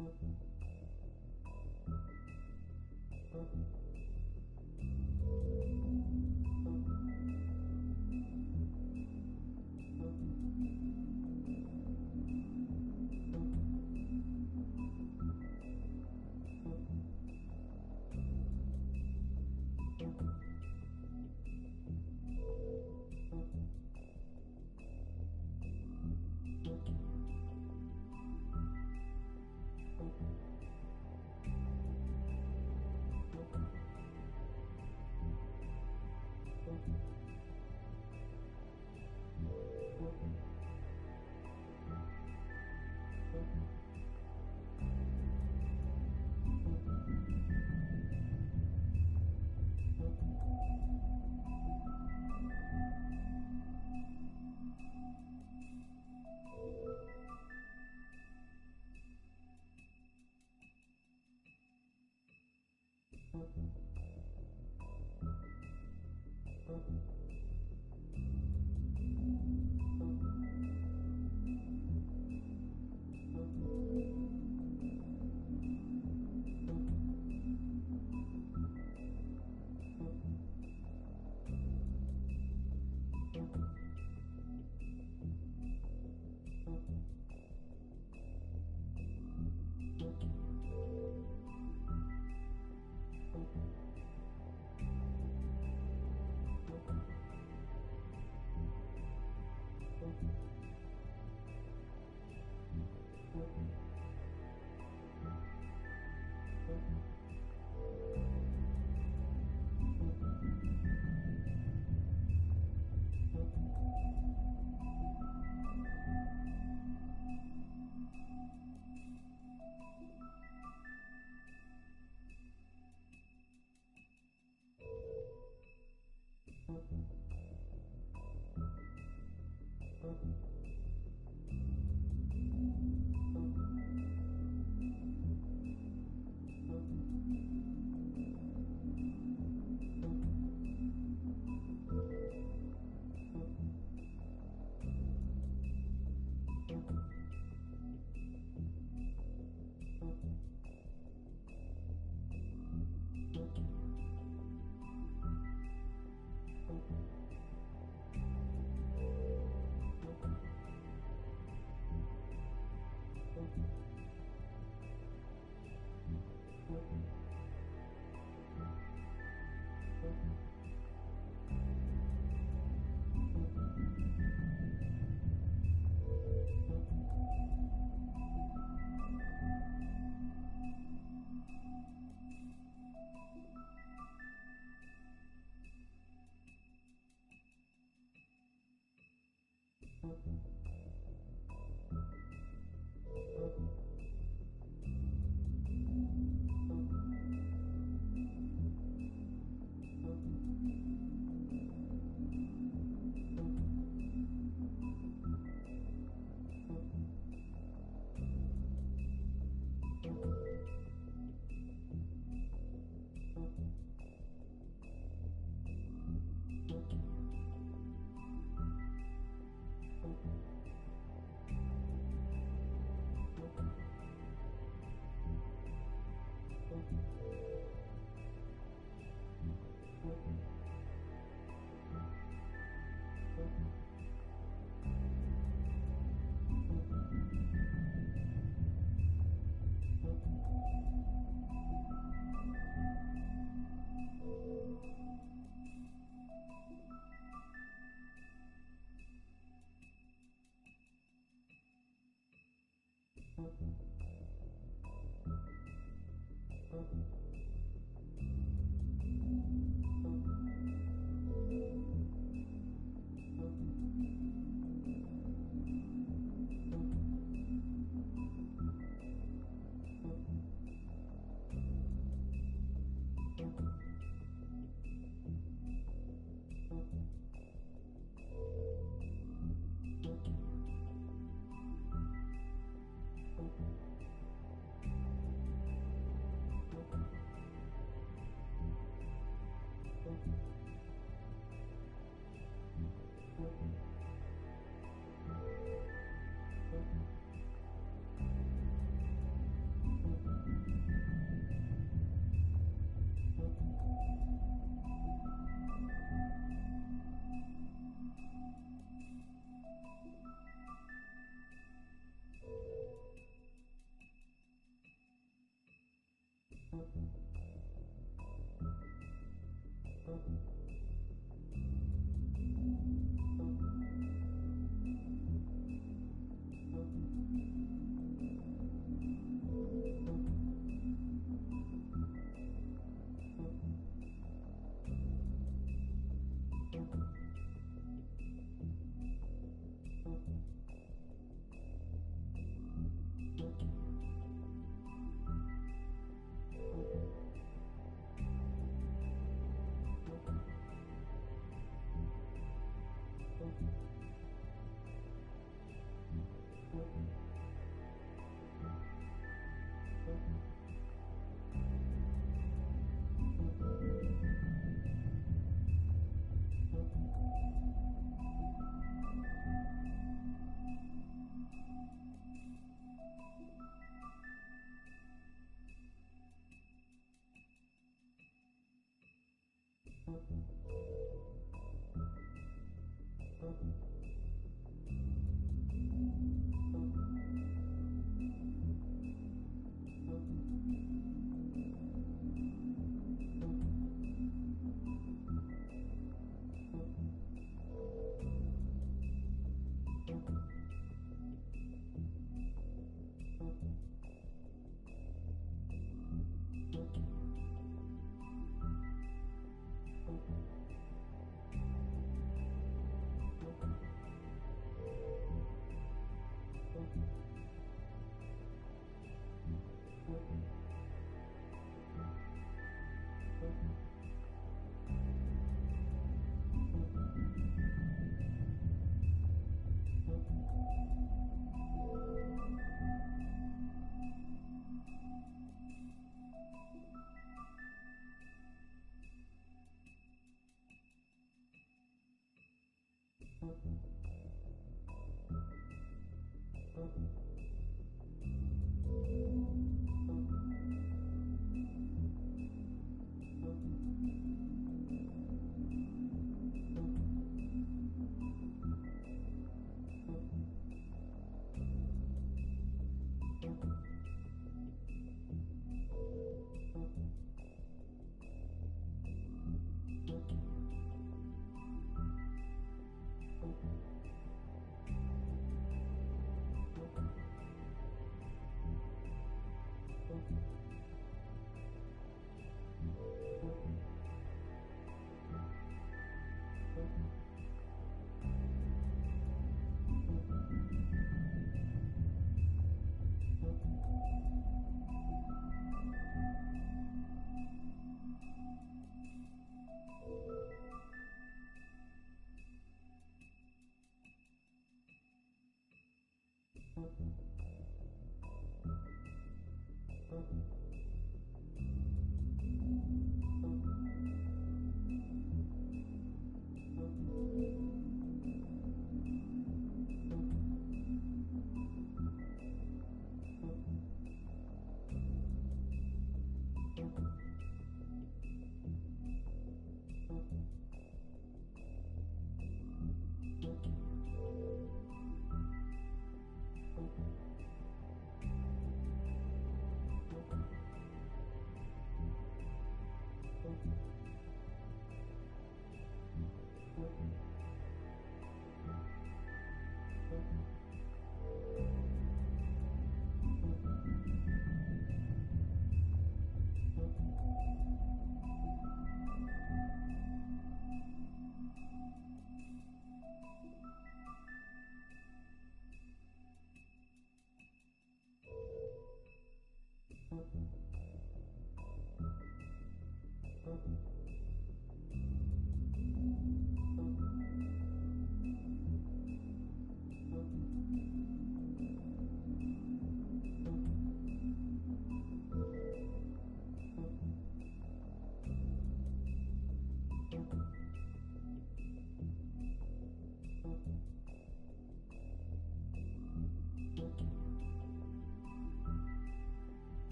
Okay.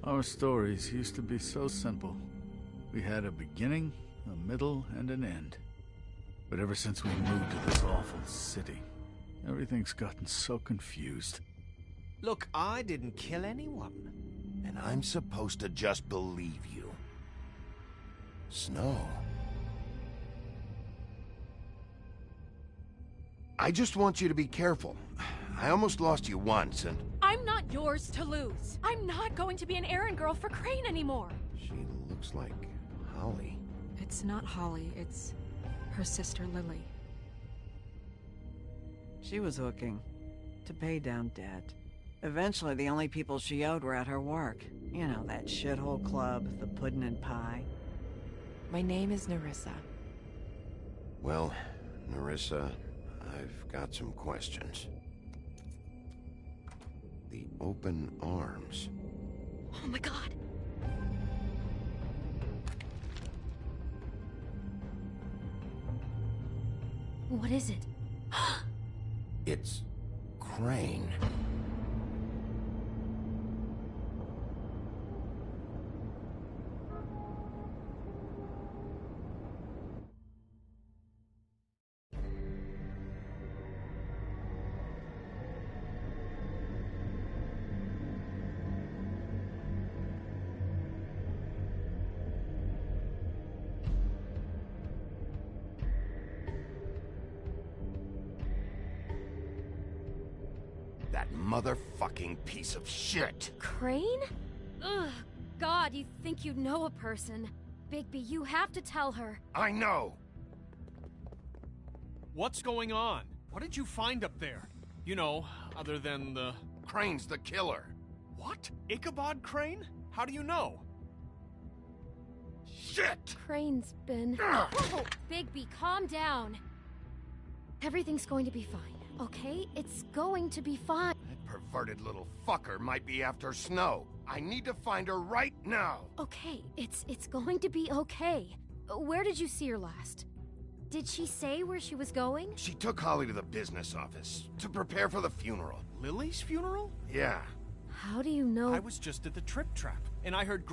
Our stories used to be so simple. We had a beginning, a middle, and an end. But ever since we moved to this awful city, everything's gotten so confused. Look, I didn't kill anyone. And I'm supposed to just believe you. Snow. I just want you to be careful. I almost lost you once, and... I'm not yours to lose. I'm not going to be an errand girl for Crane anymore. She looks like Holly. It's not Holly, it's her sister Lily. She was hooking to pay down debt. Eventually, the only people she owed were at her work. You know, that shithole club, the Puddin' and Pie. My name is Nerissa. Well, Nerissa, I've got some questions. The open arms. Oh my god. What is it? It's Crane. That motherfucking piece of shit! Crane? Ugh, God, you think you know a person. Bigby, you have to tell her. I know! What's going on? What did you find up there? You know, other than the... Crane's the killer. What? Ichabod Crane? How do you know? Shit! Crane's been... Whoa, Bigby, calm down. Everything's going to be fine, okay? It's going to be fine. That perverted little fucker might be after Snow. I need to find her right now. Okay, it's going to be okay. Where did you see her last? Did she say where she was going? She took Holly to the business office to prepare for the funeral. Lily's funeral? Yeah. How do you know? I was just at the Trip Trap, and I heard...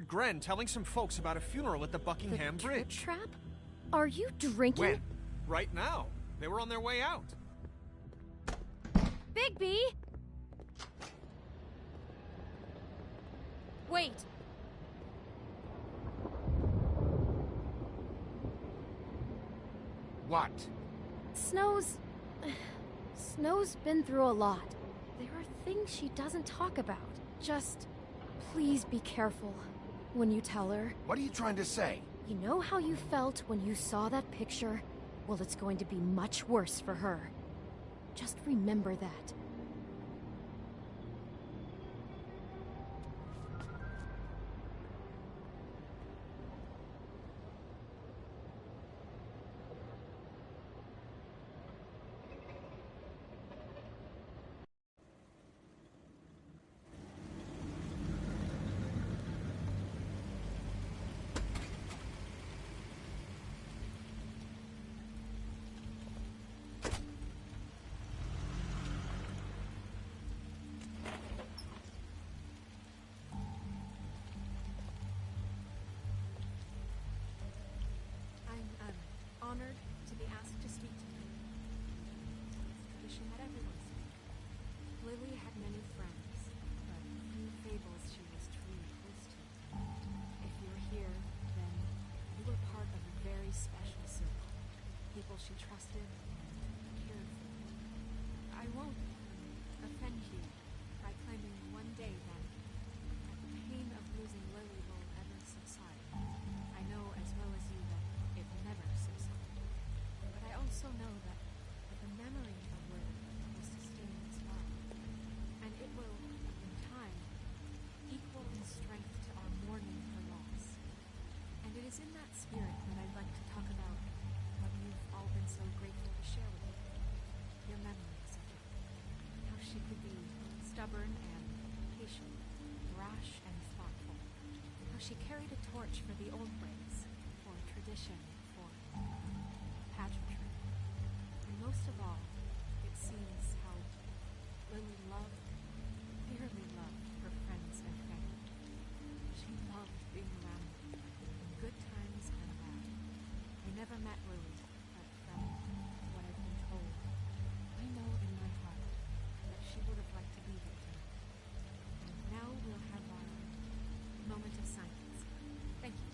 Gren telling some folks about a funeral at the Buckingham Bridge. Trap? Are you drinking? When? Right now. They were on their way out. Bigby! Wait. What? Snow's been through a lot. There are things she doesn't talk about. Just, please be careful when you tell her. What are you trying to say? You know how you felt when you saw that picture? Well, it's going to be much worse for her. Just remember that. Lily had many friends, but few fables she was truly close to. If you're here, then you were part of a very special circle. People she trusted and cared for. I won't offend you by claiming one day that the pain of losing Lily will ever subside. I know as well as you that it never subsides. But I also know that the memory of Lily will sustain as well. And it will, in time, equal in strength to our mourning her loss. And it is in that spirit that I'd like to talk about what you've all been so grateful to share with me. Your memories of her. How she could be stubborn and patient, rash and thoughtful. How she carried a torch for the old ways, for tradition, for pageantry. And most of all, it seems how Lily loved, dearly loved her friends and family. She loved being around them, in good times and bad. I never met Lily, but from what I've been told, I know in my heart that she would have liked to be here tonight. And now we'll have our moment of silence. Thank you.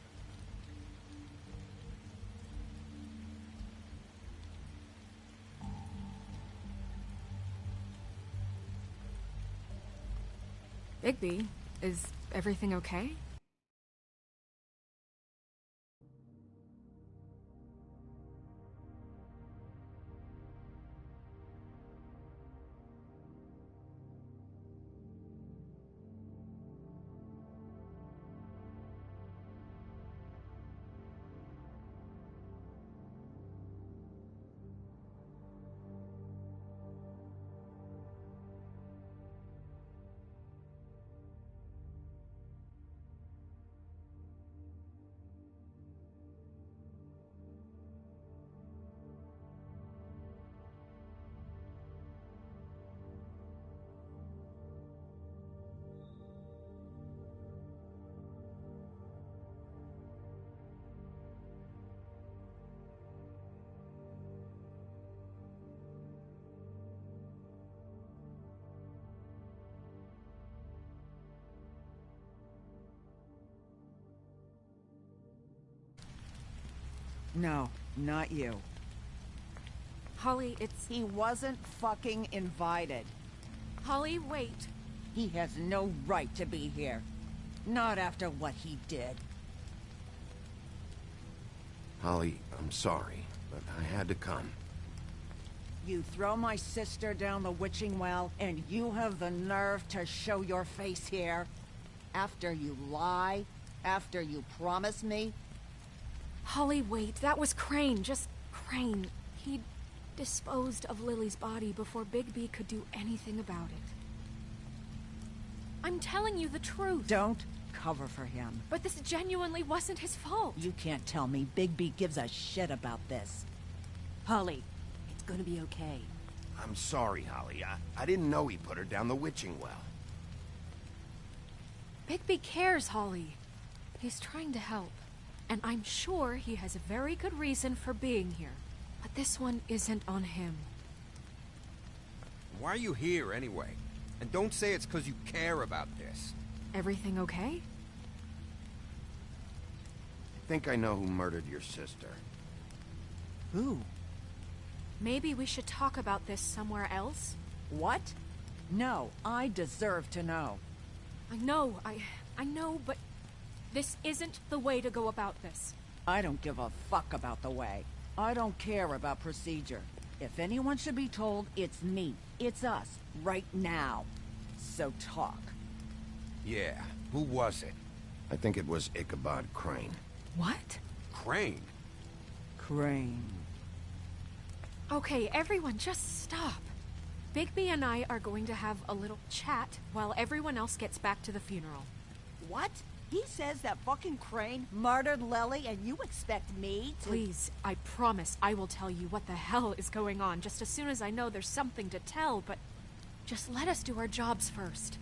Bigby, is everything okay? No, not you. Holly, it's... He wasn't fucking invited. Holly, wait. He has no right to be here. Not after what he did. Holly, I'm sorry, but I had to come. You throw my sister down the witching well, and you have the nerve to show your face here? After you lie? After you promise me? Holly, wait. That was Crane. Just Crane. He disposed of Lily's body before Bigby could do anything about it. I'm telling you the truth. Don't cover for him. But this genuinely wasn't his fault. You can't tell me Bigby gives a shit about this. Holly, it's gonna be okay. I'm sorry, Holly. I didn't know he put her down the witching well. Bigby cares, Holly. He's trying to help. And I'm sure he has a very good reason for being here. But this one isn't on him. Why are you here, anyway? And don't say it's because you care about this. Everything okay? I think I know who murdered your sister. Who? Maybe we should talk about this somewhere else? What? No, I deserve to know. I know, but this isn't the way to go about this. I don't give a fuck about the way. I don't care about procedure. If anyone should be told, it's me. It's us. Right now. So talk. Yeah, who was it? I think it was Ichabod Crane. What? Crane? Crane. Okay, everyone, just stop. Bigby and I are going to have a little chat while everyone else gets back to the funeral. What? He says that fucking Crane murdered Lily and you expect me to— Please, I promise I will tell you what the hell is going on just as soon as I know there's something to tell, but just let us do our jobs first.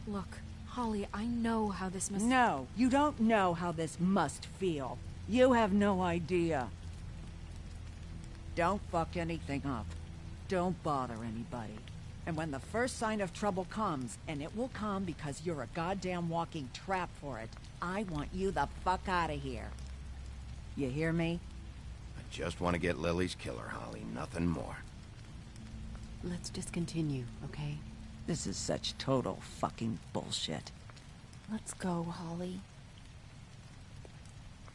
Look, Holly, I know how this must— No, you don't know how this must feel. You have no idea. Don't fuck anything up. Don't bother anybody. And when the first sign of trouble comes, and it will come because you're a goddamn walking trap for it, I want you the fuck out of here. You hear me? I just want to get Lily's killer, Holly. Nothing more. Let's just continue, okay? This is such total fucking bullshit. Let's go, Holly.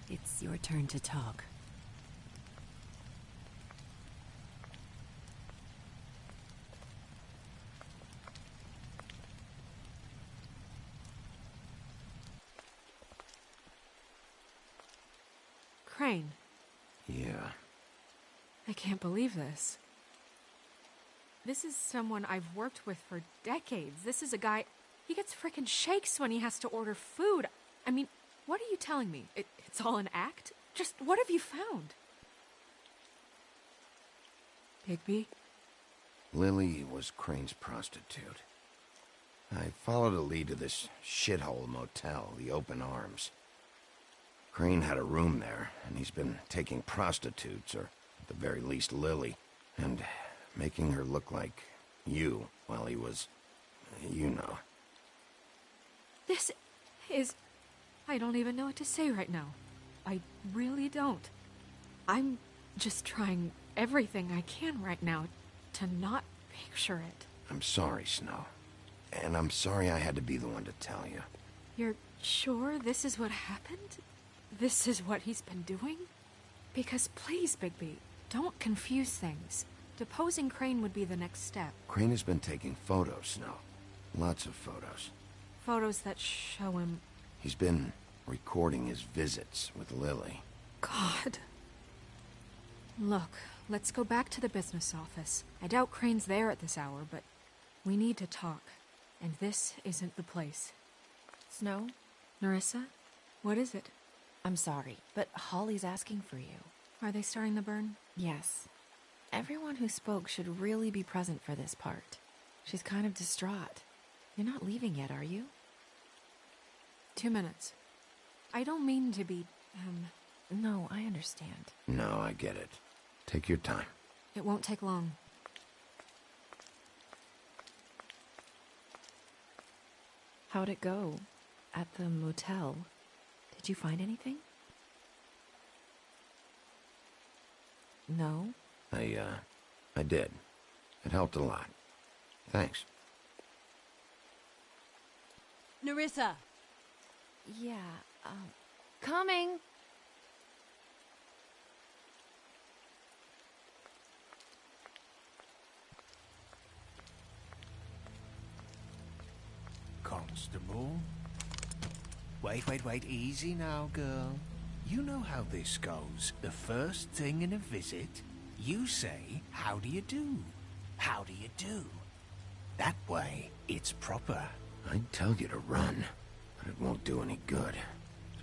It's your turn to talk. Crane, Yeah. I can't believe this. This is someone I've worked with for decades. This is a guy... He gets frickin' shakes when he has to order food. I mean, what are you telling me? It's all an act? Just what have you found? Bigby? Lily was Crane's prostitute. I followed a lead to this shithole motel, the Open Arms. Crane had a room there, and he's been taking prostitutes, or at the very least Lily, and making her look like you while he was... you know. This is... I don't even know what to say right now. I really don't. I'm just trying everything I can right now to not picture it. I'm sorry, Snow. And I'm sorry I had to be the one to tell you. You're sure this is what happened? This is what he's been doing? Because please, Bigby, don't confuse things. Deposing Crane would be the next step. Crane has been taking photos, Snow. Lots of photos. Photos that show him... He's been recording his visits with Lily. God. Look, let's go back to the business office. I doubt Crane's there at this hour, but we need to talk. And this isn't the place. Snow? Nerissa? What is it? I'm sorry, but Holly's asking for you. Are they starting the burn? Yes. Everyone who spoke should really be present for this part. She's kind of distraught. You're not leaving yet, are you? 2 minutes. I don't mean to be, No, I understand. No, I get it. Take your time. It won't take long. How'd it go? At the motel? Did you find anything? No? I did. It helped a lot. Thanks. Nerissa! Yeah, Coming! Constable? Wait, easy now, girl. You know how this goes. The first thing in a visit, you say, how do you do? How do you do? That way, it's proper. I'd tell you to run, but it won't do any good.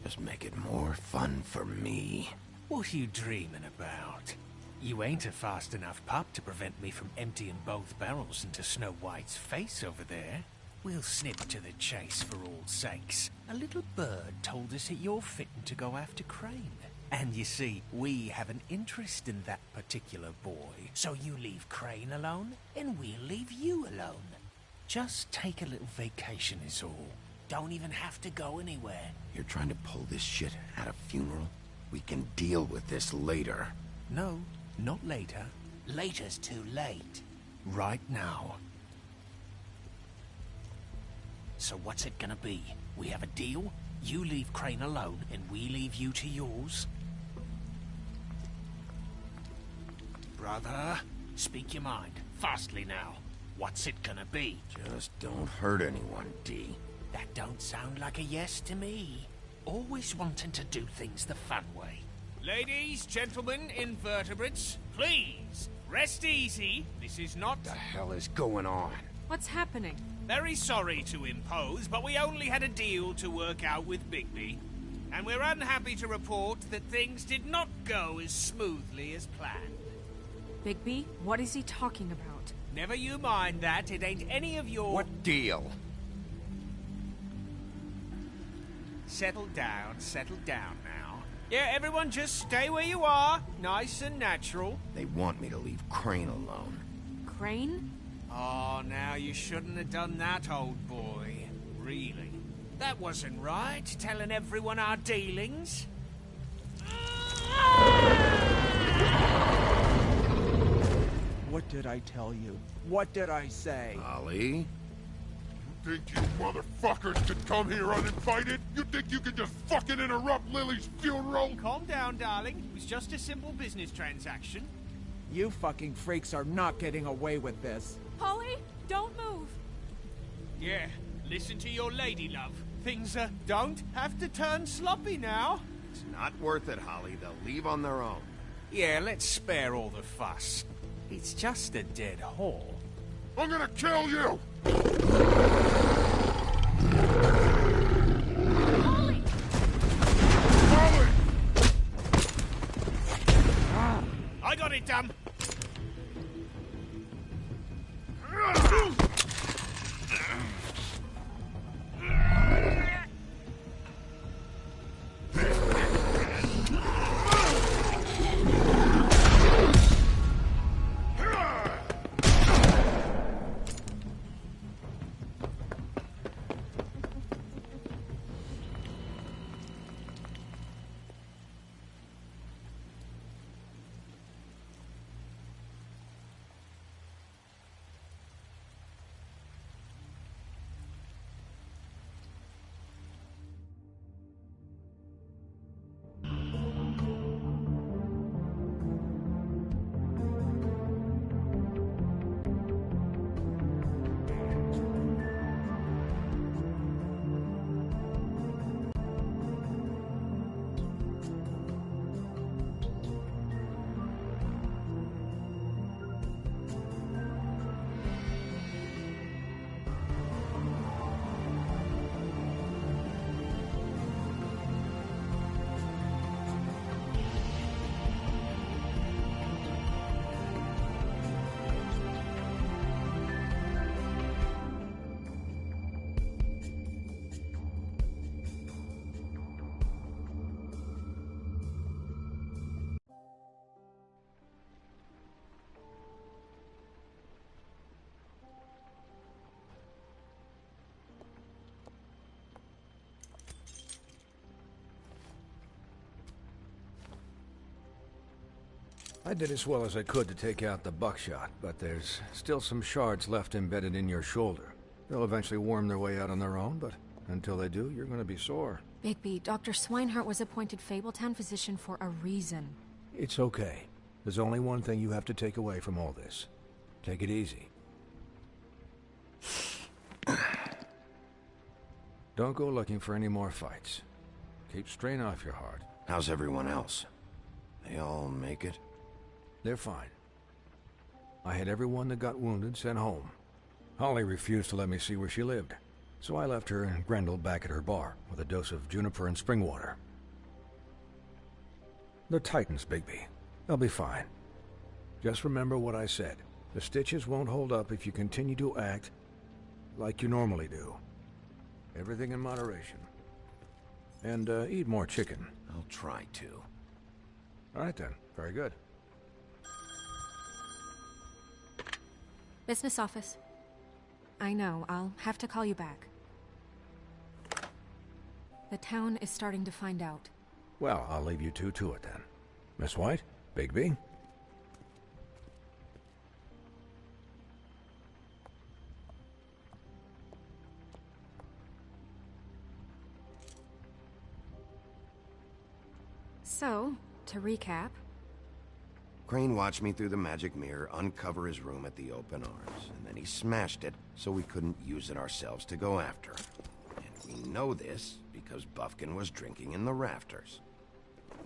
Just make it more fun for me. What are you dreaming about? You ain't a fast enough pup to prevent me from emptying both barrels into Snow White's face over there. We'll snip to the chase for all sakes. A little bird told us that you're fitting to go after Crane. And you see, we have an interest in that particular boy. So you leave Crane alone, and we'll leave you alone. Just take a little vacation is all. Don't even have to go anywhere. You're trying to pull this shit at a funeral? We can deal with this later. No, not later. Later's too late. Right now. So what's it gonna be? We have a deal? You leave Crane alone, and we leave you to yours? Brother, speak your mind. Fastly now. What's it gonna be? Just don't hurt anyone, D. That don't sound like a yes to me. Always wanting to do things the fun way. Ladies, gentlemen, invertebrates, please, rest easy. This is not... The hell is going on? What's happening? Very sorry to impose, but we only had a deal to work out with Bigby. And we're unhappy to report that things did not go as smoothly as planned. Bigby, what is he talking about? Never you mind that, it ain't any of your... What deal? Settle down now. Yeah, everyone just stay where you are. Nice and natural. They want me to leave Crane alone. Crane? Oh, now you shouldn't have done that, old boy. Really. That wasn't right, telling everyone our dealings. What did I tell you? What did I say? Holly? Think you motherfuckers could come here uninvited? You think you can just fucking interrupt Lily's funeral? Calm down, darling. It was just a simple business transaction. You fucking freaks are not getting away with this. Holly, don't move. Yeah, listen to your lady love. Things don't have to turn sloppy now. It's not worth it, Holly. They'll leave on their own. Yeah, let's spare all the fuss. It's just a dead hole. I'm gonna kill you! Holly! Holly! I got it, Dum. I did as well as I could to take out the buckshot, but there's still some shards left embedded in your shoulder. They'll eventually worm their way out on their own, but until they do, you're going to be sore. Bigby, Dr. Swinehart was appointed Fabletown physician for a reason. It's okay. There's only one thing you have to take away from all this. Take it easy. Don't go looking for any more fights. Keep strain off your heart. How's everyone else? They all make it? They're fine. I had everyone that got wounded sent home. Holly refused to let me see where she lived, so I left her and Grendel back at her bar with a dose of juniper and spring water. They're Titans, Bigby. They'll be fine. Just remember what I said. The stitches won't hold up if you continue to act like you normally do. Everything in moderation. And eat more chicken. I'll try to. All right then. Very good. Business office. I know, I'll have to call you back. The town is starting to find out. Well, I'll leave you two to it then. Miss White? Bigby? So, to recap... Crane watched me through the magic mirror uncover his room at the Open Arms, and then he smashed it so we couldn't use it ourselves to go after him. And we know this because Buffkin was drinking in the rafters.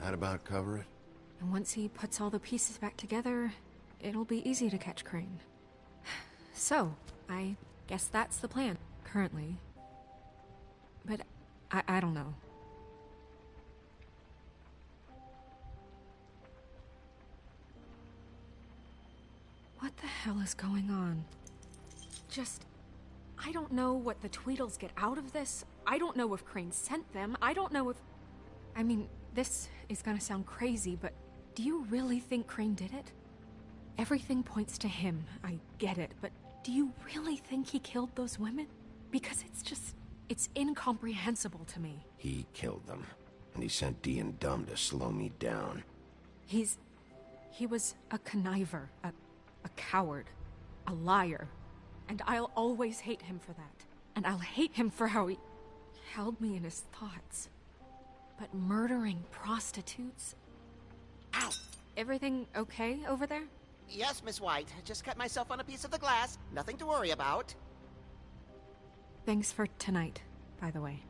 That about cover it? And once he puts all the pieces back together, it'll be easy to catch Crane. So, I guess that's the plan, currently. But I don't know. What the hell is going on? I don't know what the Tweedles get out of this. I don't know if Crane sent them. I don't know if... I mean, this is gonna sound crazy, but do you really think Crane did it? Everything points to him, I get it, but do you really think he killed those women? Because it's incomprehensible to me. He killed them, and he sent Dee and Dumb to slow me down. He was a conniver, a coward, a liar, and I'll always hate him for that. And I'll hate him for how he held me in his thoughts. But murdering prostitutes? Ow! Everything okay over there? Yes, Miss White. Just cut myself on a piece of the glass. Nothing to worry about. Thanks for tonight, by the way.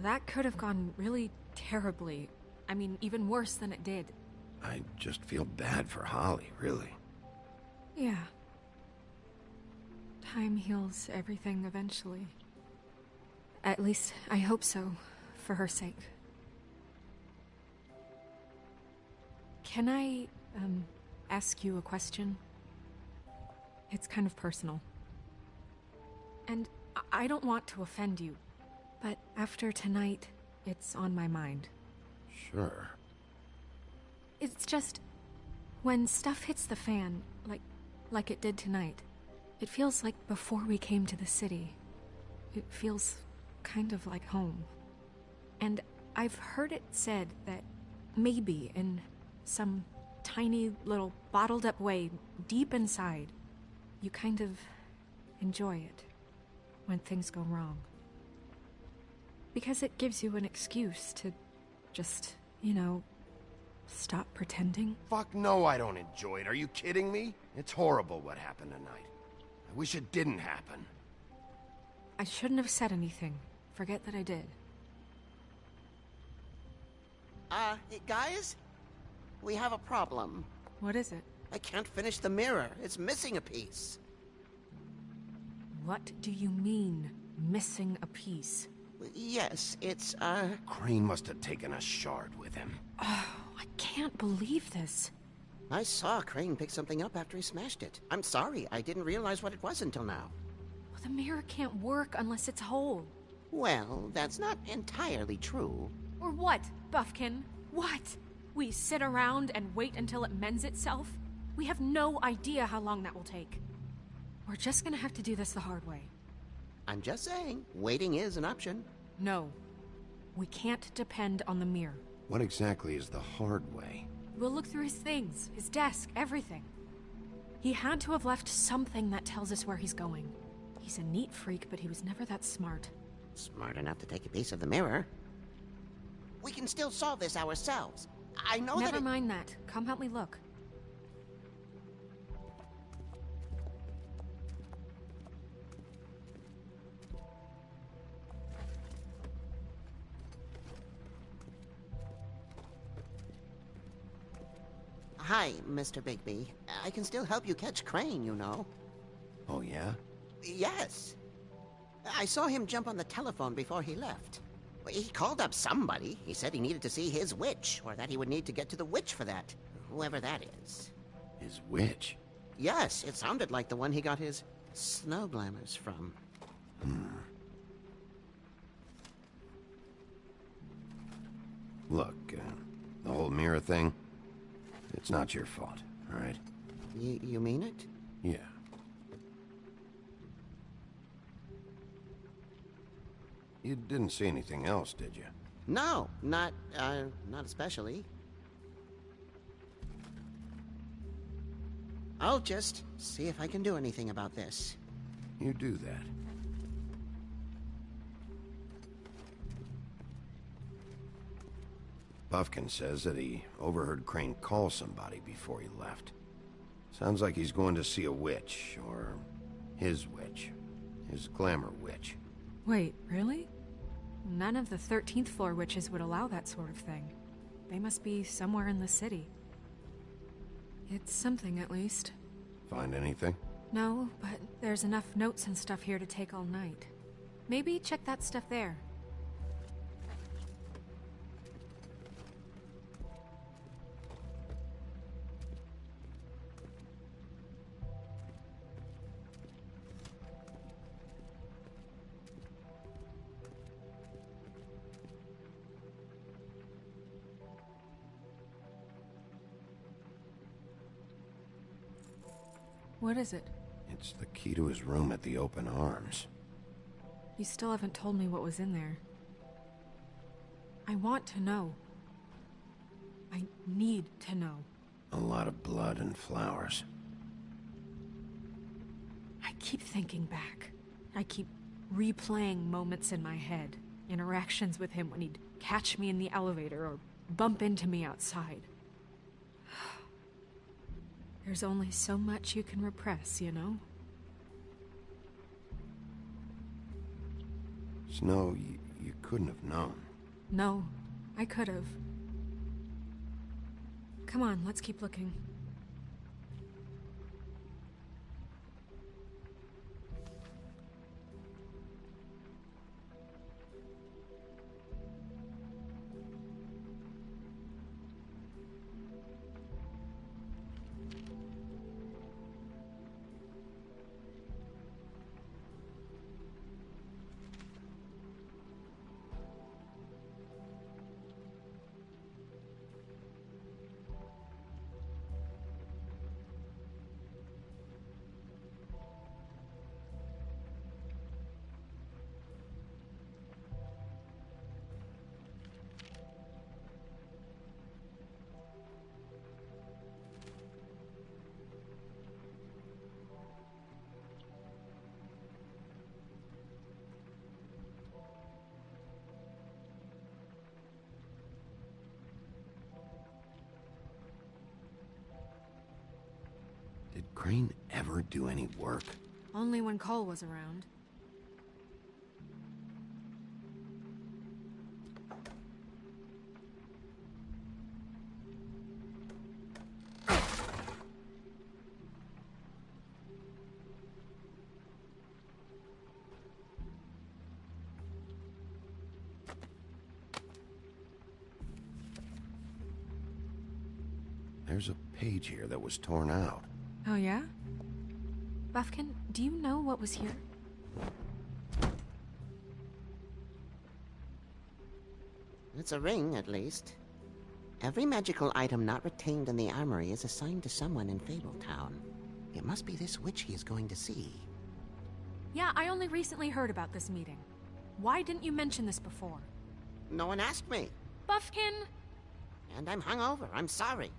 That could have gone really terribly. I mean, even worse than it did. I just feel bad for Holly, really. Yeah. Time heals everything eventually. At least, I hope so, for her sake. Can I, ask you a question? It's kind of personal. And I don't want to offend you, but after tonight, it's on my mind. Sure. It's just, when stuff hits the fan, like it did tonight, it feels like before we came to the city. It feels kind of like home. And I've heard it said that maybe in some tiny little bottled up way deep inside, you kind of enjoy it when things go wrong. Because it gives you an excuse to just, stop pretending. Fuck no, I don't enjoy it. Are you kidding me? It's horrible what happened tonight. I wish it didn't happen. I shouldn't have said anything. Forget that I did. Guys? We have a problem. What is it? I can't finish the mirror. It's missing a piece. What do you mean, missing a piece? Yes, it's, Crane must have taken a shard with him. Oh, I can't believe this. I saw Crane pick something up after he smashed it. I'm sorry, I didn't realize what it was until now. Well, the mirror can't work unless it's whole. Well, that's not entirely true. Or what, Buffkin? What? We sit around and wait until it mends itself? We have no idea how long that will take. We're just gonna have to do this the hard way. I'm just saying, waiting is an option. No. We can't depend on the mirror. What exactly is the hard way? We'll look through his things, his desk, everything. He had to have left something that tells us where he's going. He's a neat freak, but he was never that smart. Smart enough to take a piece of the mirror. We can still solve this ourselves. I know Never mind that. Come help me look. Hi, Mr. Bigby. I can still help you catch Crane, you know. Oh, yeah? Yes. I saw him jump on the telephone before he left. He called up somebody. He said he needed to see his witch, or that he would need to get to the witch for that. Whoever that is. His witch? Yes, it sounded like the one he got his snow glamours from. Look, the whole mirror thing, it's not your fault, all right? You mean it? Yeah. You didn't see anything else, did you? No, not especially. I'll just see if I can do anything about this. You do that. Buffkin says that he overheard Crane call somebody before he left. Sounds like he's going to see a witch, or his witch. His glamour witch. Wait, really? None of the 13th floor witches would allow that sort of thing. They must be somewhere in the city. It's something, at least. Find anything? No, but there's enough notes and stuff here to take all night. Maybe check that stuff there. What is it? It's the key to his room at the Open Arms. You still haven't told me what was in there. I want to know. I need to know. A lot of blood and flowers. I keep thinking back. I keep replaying moments in my head. Interactions with him when he'd catch me in the elevator or bump into me outside. There's only so much you can repress, you know? Snow, you couldn't have known. No, I could have. Come on, let's keep looking. Did Crane ever do any work? Only when Cole was around. There's a page here that was torn out. Oh, yeah? Buffkin, do you know what was here? It's a ring, at least. Every magical item not retained in the armory is assigned to someone in Fabletown. It must be this witch he is going to see. Yeah, I only recently heard about this meeting. Why didn't you mention this before? No one asked me. Buffkin! And I'm hungover. I'm sorry.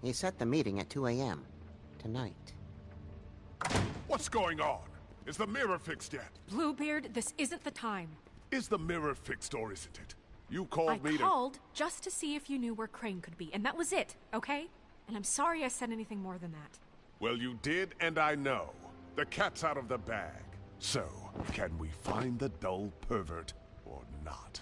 He set the meeting at 2 a.m. tonight. What's going on? Is the mirror fixed yet? Bluebeard, this isn't the time. Is the mirror fixed or isn't it? You called me I called just to see if you knew where Crane could be, and that was it, okay? And I'm sorry I said anything more than that. Well, you did, and I know. The cat's out of the bag. So, can we find the dull pervert or not?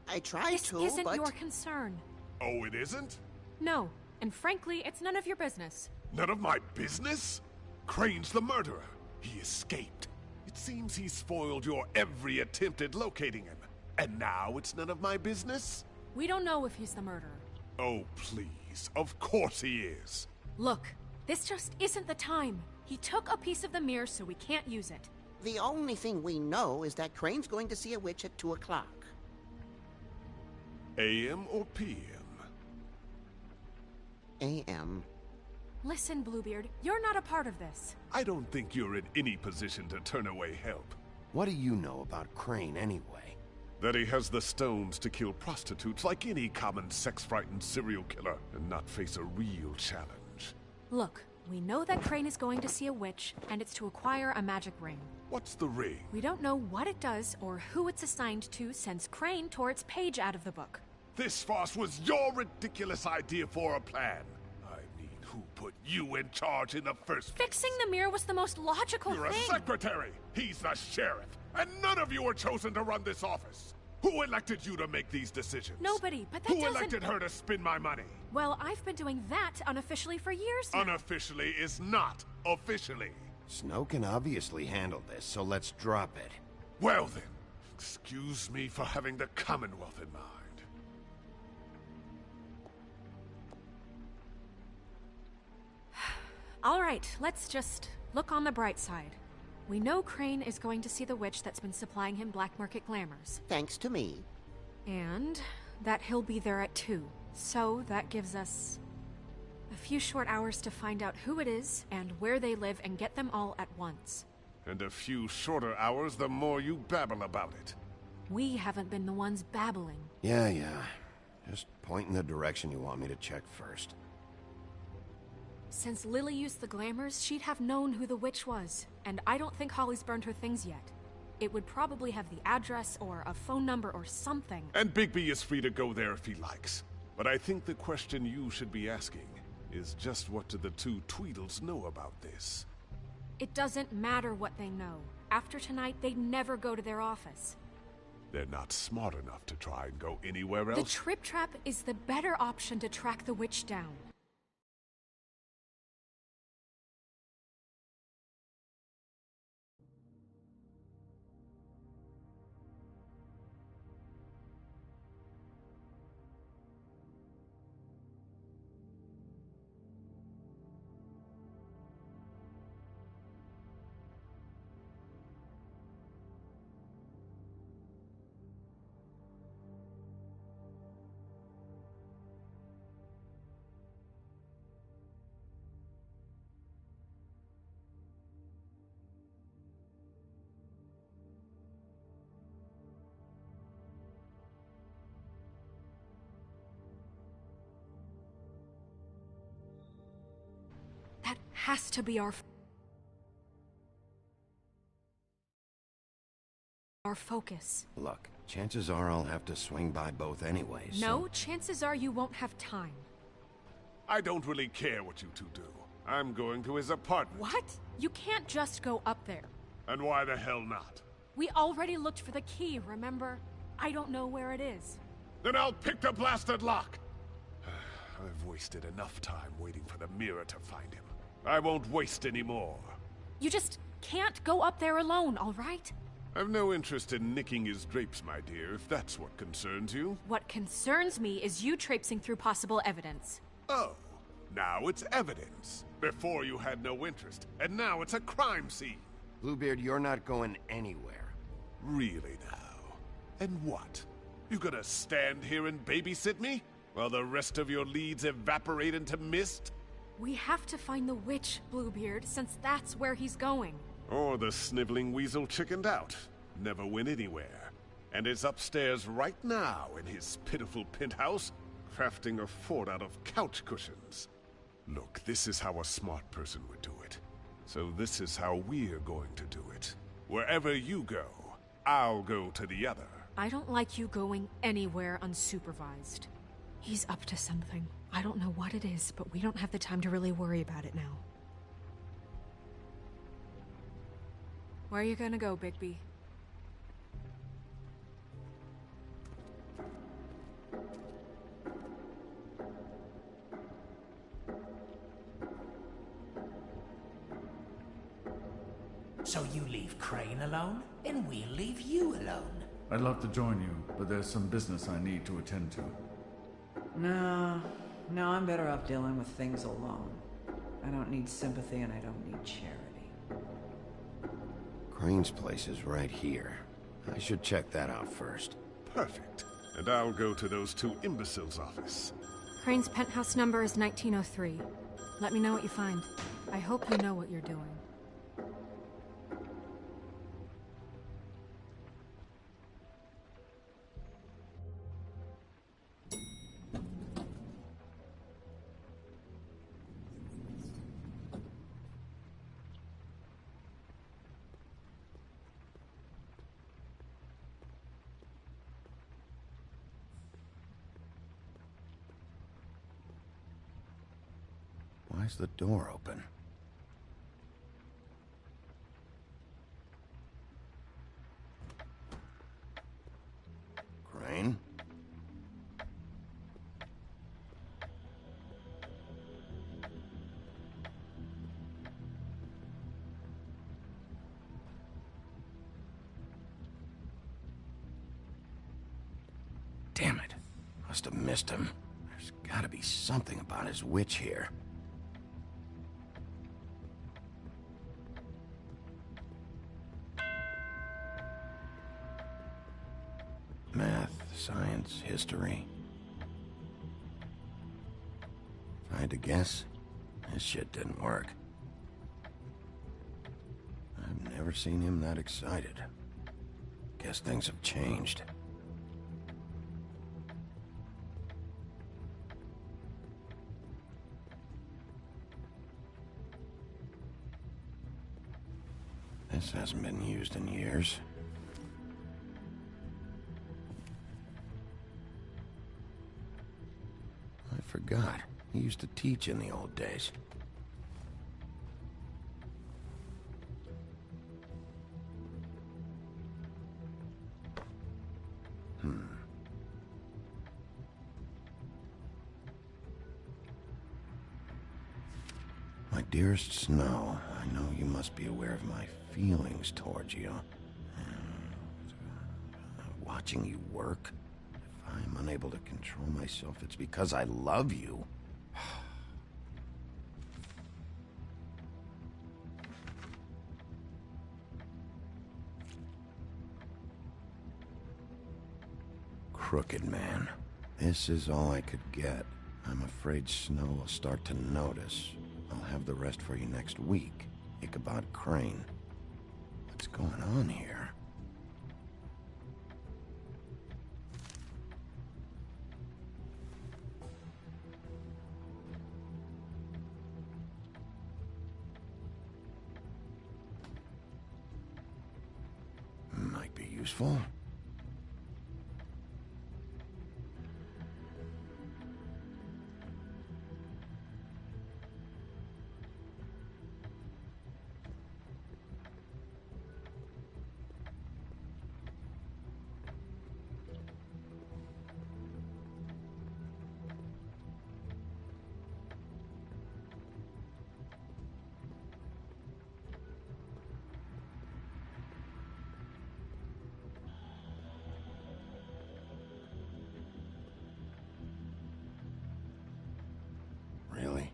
I tried to, This isn't but... your concern. Oh, it isn't? No, and frankly, it's none of your business. None of my business? Crane's the murderer. He escaped. It seems he spoiled your every attempt at locating him. And now it's none of my business? We don't know if he's the murderer. Oh, please. Of course he is. Look, this just isn't the time. He took a piece of the mirror, so we can't use it. The only thing we know is that Crane's going to see a witch at 2 o'clock. AM or PM? AM. Listen, Bluebeard, you're not a part of this. I don't think you're in any position to turn away help. What do you know about Crane, anyway? That he has the stones to kill prostitutes like any common sex-frightened serial killer and not face a real challenge. Look, we know that Crane is going to see a witch, and it's to acquire a magic ring. What's the ring? We don't know what it does or who it's assigned to since Crane tore its page out of the book. This farce was your ridiculous idea for a plan. I mean, who put you in charge in the first place? Fixing the mirror was the most logical You're thing. a secretary. He's the sheriff. And none of you were chosen to run this office. Who elected you to make these decisions? Nobody, but that Who doesn't... elected her to spend my money? Well, I've been doing that unofficially for years now. Unofficially is not officially. Snow can obviously handle this, so let's drop it. Well then, excuse me for having the Commonwealth in mind. All right, let's just look on the bright side. We know Crane is going to see the witch that's been supplying him black market glamours. Thanks to me. And that he'll be there at 2. So that gives us A few short hours to find out who it is and where they live and get them all at once. And a few shorter hours the more you babble about it. We haven't been the ones babbling. Yeah. Just point in the direction you want me to check first. Since Lily used the glamours, she'd have known who the witch was. And I don't think Holly's burned her things yet. It would probably have the address or a phone number or something. And Bigby is free to go there if he likes. But I think the question you should be asking is just what do the two Tweedles know about this? It doesn't matter what they know. After tonight, they'd never go to their office. They're not smart enough to try and go anywhere else? The Trip Trap is the better option to track the witch down. That has to be our focus. Look, chances are I'll have to swing by both anyways. No, chances are you won't have time. I don't really care what you two do. I'm going to his apartment. What? You can't just go up there. And why the hell not? We already looked for the key, remember? I don't know where it is. Then I'll pick the blasted lock! I've wasted enough time waiting for the mirror to find him. I won't waste any more. You just can't go up there alone, all right? I've no interest in nicking his drapes, my dear, if that's what concerns you. What concerns me is you traipsing through possible evidence. Oh, now it's evidence. Before you had no interest, and now it's a crime scene. Bluebeard, you're not going anywhere. Really now? And what? You gonna stand here and babysit me? While the rest of your leads evaporate into mist? We have to find the witch, Bluebeard, since that's where he's going. Or the sniveling weasel chickened out. Never went anywhere. And is upstairs right now in his pitiful penthouse, crafting a fort out of couch cushions. Look, this is how a smart person would do it. So this is how we're going to do it. Wherever you go, I'll go to the other. I don't like you going anywhere unsupervised. He's up to something. I don't know what it is, but we don't have the time to really worry about it now. Where are you gonna go, Bigby? So you leave Crane alone, and we'll leave you alone. I'd love to join you, but there's some business I need to attend to. No, I'm better off dealing with things alone. I don't need sympathy and I don't need charity. Crane's place is right here. I should check that out first. Perfect. And I'll go to those two imbeciles' office. Crane's penthouse number is 1903. Let me know what you find. I hope you know what you're doing. Why's the door open? Crane? Damn it. Must have missed him. There's gotta be something about his witch here. Math, science, history. I had to guess, his shit didn't work. I've never seen him that excited. Guess things have changed. This hasn't been used in years. I forgot. He used to teach in the old days. My dearest Snow, I know you must be aware of my feelings towards you. Watching you work, if I'm unable to control myself, it's because I love you. Crooked man. This is all I could get. I'm afraid Snow will start to notice. I'll have the rest for you next week. Ichabod Crane. What's going on here? Might be useful. Really?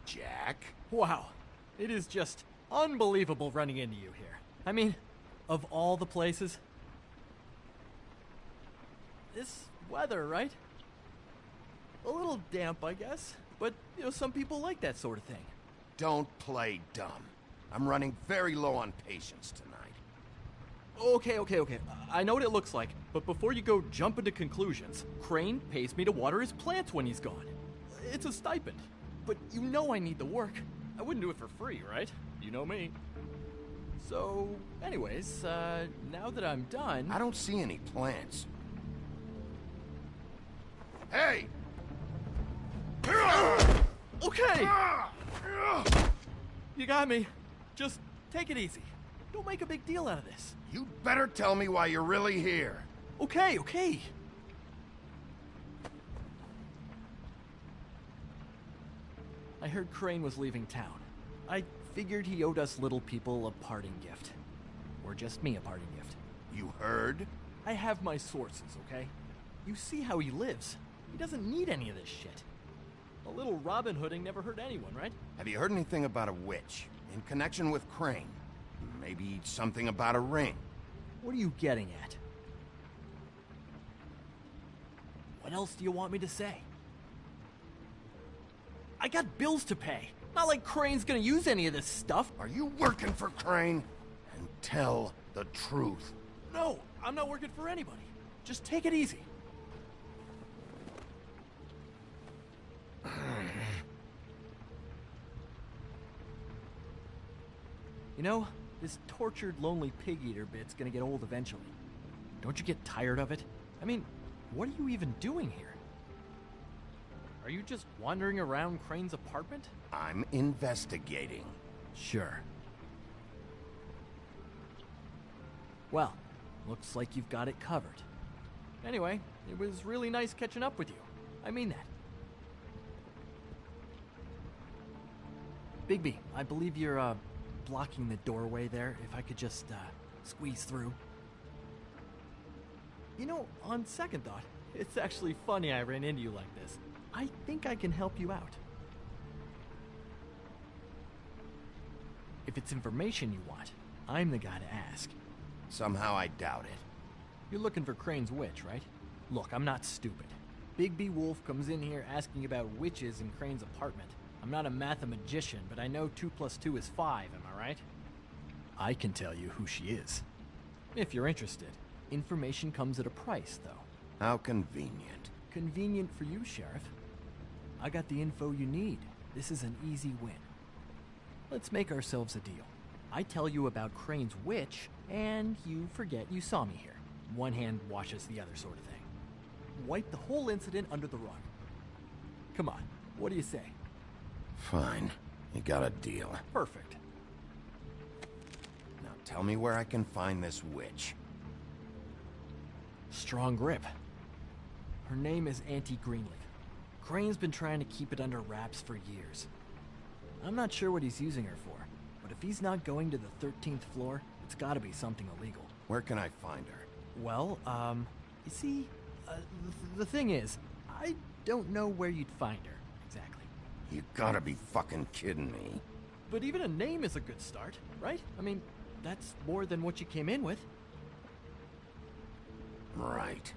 Jack? Wow. It is just unbelievable running into you here. I mean, of all the places. This weather, right? A little damp, I guess. But, you know, some people like that sort of thing. Don't play dumb. I'm running very low on patience tonight. Okay. I know what it looks like, but before you go jumping to conclusions, Crane pays me to water his plants when he's gone. It's a stipend. But you know I need the work. I wouldn't do it for free, right? You know me. So, anyways, now that I'm done... I don't see any plants. Hey! Okay! You got me. Just take it easy. Don't make a big deal out of this. You better tell me why you're really here. Okay. I heard Crane was leaving town. I figured he owed us little people a parting gift. Or just me a parting gift. You heard? I have my sources, okay? You see how he lives. He doesn't need any of this shit. A little Robin Hooding never hurt anyone, right? Have you heard anything about a witch in connection with Crane? Maybe something about a ring? What are you getting at? What else do you want me to say? I got bills to pay. Not like Crane's gonna use any of this stuff. Are you working for Crane? And tell the truth. No, I'm not working for anybody. Just take it easy. You know, this tortured, lonely pig-eater bit's gonna get old eventually. Don't you get tired of it? I mean, what are you even doing here? Are you just wandering around Crane's apartment? I'm investigating. Sure. Well, looks like you've got it covered. Anyway, it was really nice catching up with you. I mean that. Bigby, I believe you're, blocking the doorway there if I could just, squeeze through? You know, on second thought, it's actually funny I ran into you like this. I think I can help you out. If it's information you want, I'm the guy to ask. Somehow I doubt it. You're looking for Crane's witch, right? Look, I'm not stupid. Bigby Wolf comes in here asking about witches in Crane's apartment. I'm not a mathematician, but I know 2 + 2 is 5, am I right? I can tell you who she is. If you're interested. Information comes at a price, though. How convenient. Convenient for you, Sheriff. I got the info you need. This is an easy win. Let's make ourselves a deal. I tell you about Crane's witch, and you forget you saw me here. One hand washes the other sort of thing. Wipe the whole incident under the rug. Come on, what do you say? Fine. You got a deal. Perfect. Now tell me where I can find this witch. Strong grip. Her name is Auntie Greenleaf. Crane's been trying to keep it under wraps for years. I'm not sure what he's using her for, but if he's not going to the 13th floor, it's gotta be something illegal. Where can I find her? Well, you see, the thing is, I don't know where you'd find her, exactly. You gotta be fucking kidding me. But even a name is a good start, right? I mean, that's more than what you came in with. Right.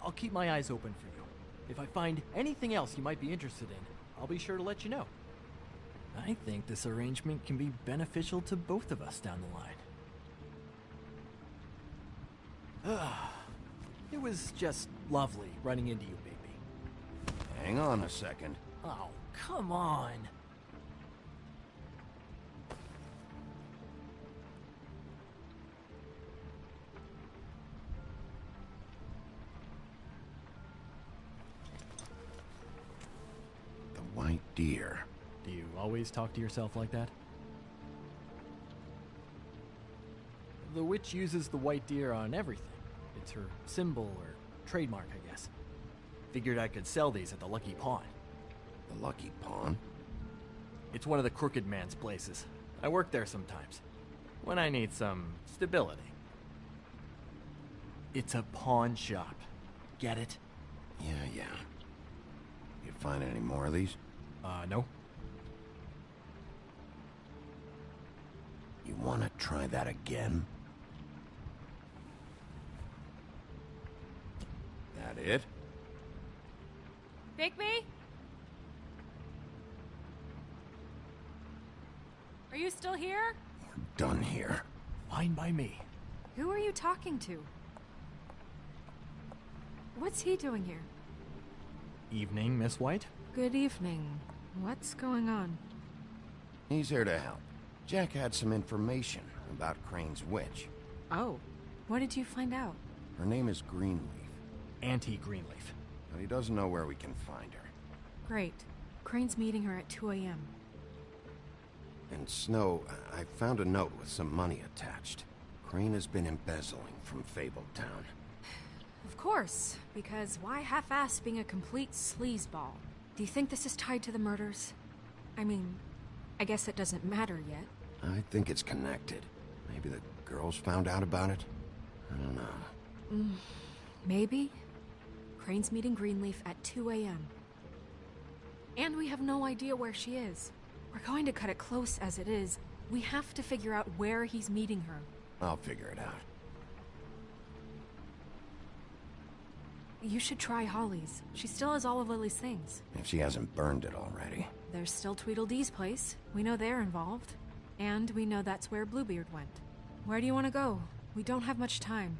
I'll keep my eyes open for you. If I find anything else you might be interested in, I'll be sure to let you know. I think this arrangement can be beneficial to both of us down the line. It was just lovely running into you, baby. Hang on a second. Oh, come on. The white deer. Do you always talk to yourself like that? The witch uses the white deer on everything. It's her symbol or trademark, I guess. Figured I could sell these at the Lucky Pawn. The Lucky Pawn? It's one of the crooked man's places. I work there sometimes. When I need some stability. It's a pawn shop. Get it? Yeah. You find any more of these? No. You want to try that again? That it? Bigby? Are you still here? We're done here. Fine by me. Who are you talking to? What's he doing here? Evening, Miss White. Good evening. What's going on? He's here to help. Jack had some information about Crane's witch. Oh, what did you find out? Her name is Greenleaf. Auntie Greenleaf. But he doesn't know where we can find her. Great. Crane's meeting her at 2 a.m. And Snow, I found a note with some money attached. Crane has been embezzling from Fabletown. Of course, because why half-ass being a complete sleazeball? Do you think this is tied to the murders? I mean, I guess it doesn't matter yet. I think it's connected. Maybe the girls found out about it? I don't know. Maybe. Crane's meeting Greenleaf at 2 a.m. And we have no idea where she is. We're going to cut it close as it is. We have to figure out where he's meeting her. I'll figure it out. You should try Holly's. She still has all of Lily's things. If she hasn't burned it already. There's still Tweedledee's place. We know they're involved. And we know that's where Bluebeard went. Where do you want to go? We don't have much time.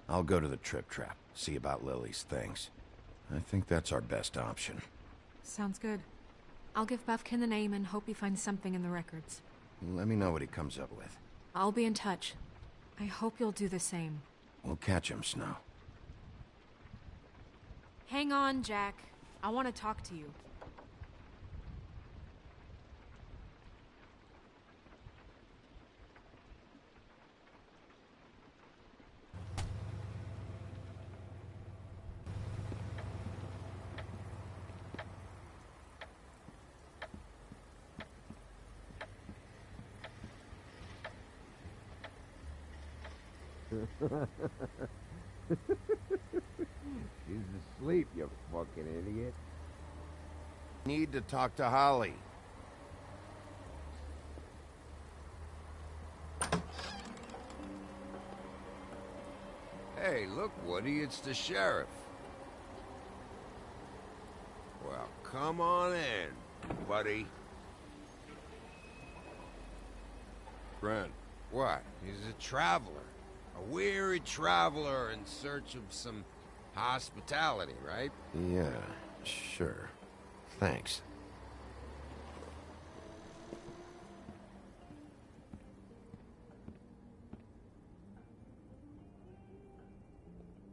I'll go to the Trip Trap, see about Lily's things. I think that's our best option. Sounds good. I'll give Buffkin the name and hope he finds something in the records. Let me know what he comes up with. I'll be in touch. I hope you'll do the same. We'll catch him, Snow. Hang on, Jack. I want to talk to you. She's asleep, you fucking idiot. Need to talk to Holly. Hey, look, Woody, it's the sheriff. Well, come on in, buddy. Grant. What? He's a traveler. A weary traveler in search of some hospitality, right? Yeah, sure. Thanks.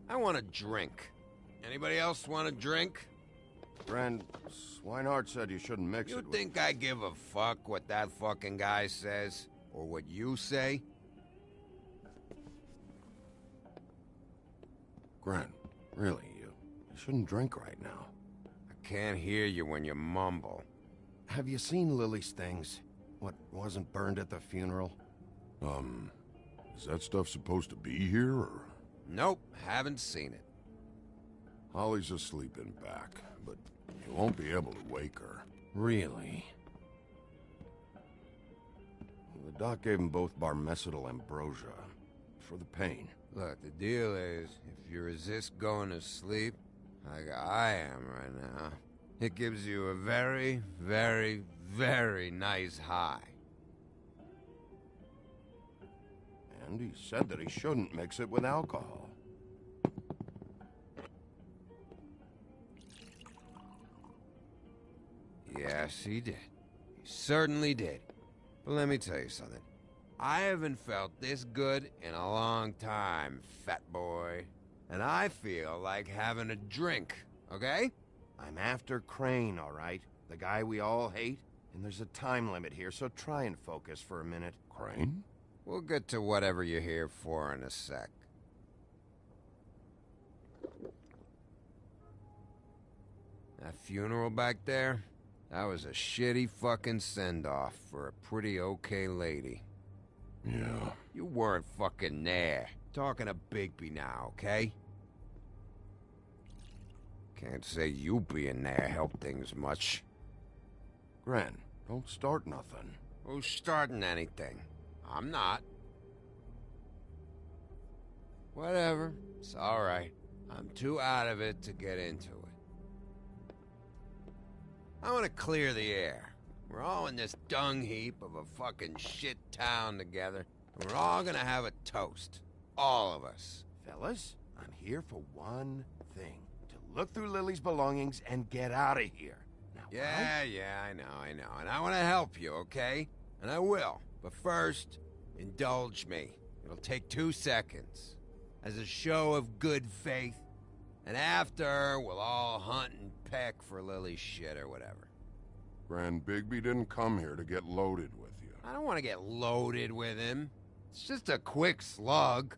I want a drink. Anybody else want a drink? Friend, Swinehart said you shouldn't mix it with... You think I give a fuck what that fucking guy says? Or what you say? Grant, really, you shouldn't drink right now. I can't hear you when you mumble. Have you seen Lily's things? What wasn't burned at the funeral? Is that stuff supposed to be here, or...? Nope, haven't seen it. Holly's asleep in back, but you won't be able to wake her. Really? The doc gave them both Barmecidal ambrosia. For the pain. Look, the deal is, if you resist going to sleep, like I am right now, it gives you a very, very, very nice high. And he said that he shouldn't mix it with alcohol. Yes, he did. He certainly did. But let me tell you something. I haven't felt this good in a long time, fat boy. And I feel like having a drink, okay? I'm after Crane, all right? The guy we all hate. And there's a time limit here, so try and focus for a minute. Crane? We'll get to whatever you're here for in a sec. That funeral back there? That was a shitty fucking send-off for a pretty okay lady. Yeah. You weren't fucking there. Talking to Bigby now, okay? Can't say you being there helped things much. Gren, don't start nothing. Who's starting anything? I'm not. Whatever. It's alright. I'm too out of it to get into it. I want to clear the air. We're all in this dung heap of a fucking shit town together. And we're all gonna have a toast. All of us. Fellas, I'm here for one thing. To look through Lily's belongings and get out of here. Now, yeah, I know. And I want to help you, okay? And I will. But first, indulge me. It'll take 2 seconds. As a show of good faith. And after, we'll all hunt and peck for Lily's shit or whatever. Grand Bigby didn't come here to get loaded with you. I don't want to get loaded with him. It's just a quick slug.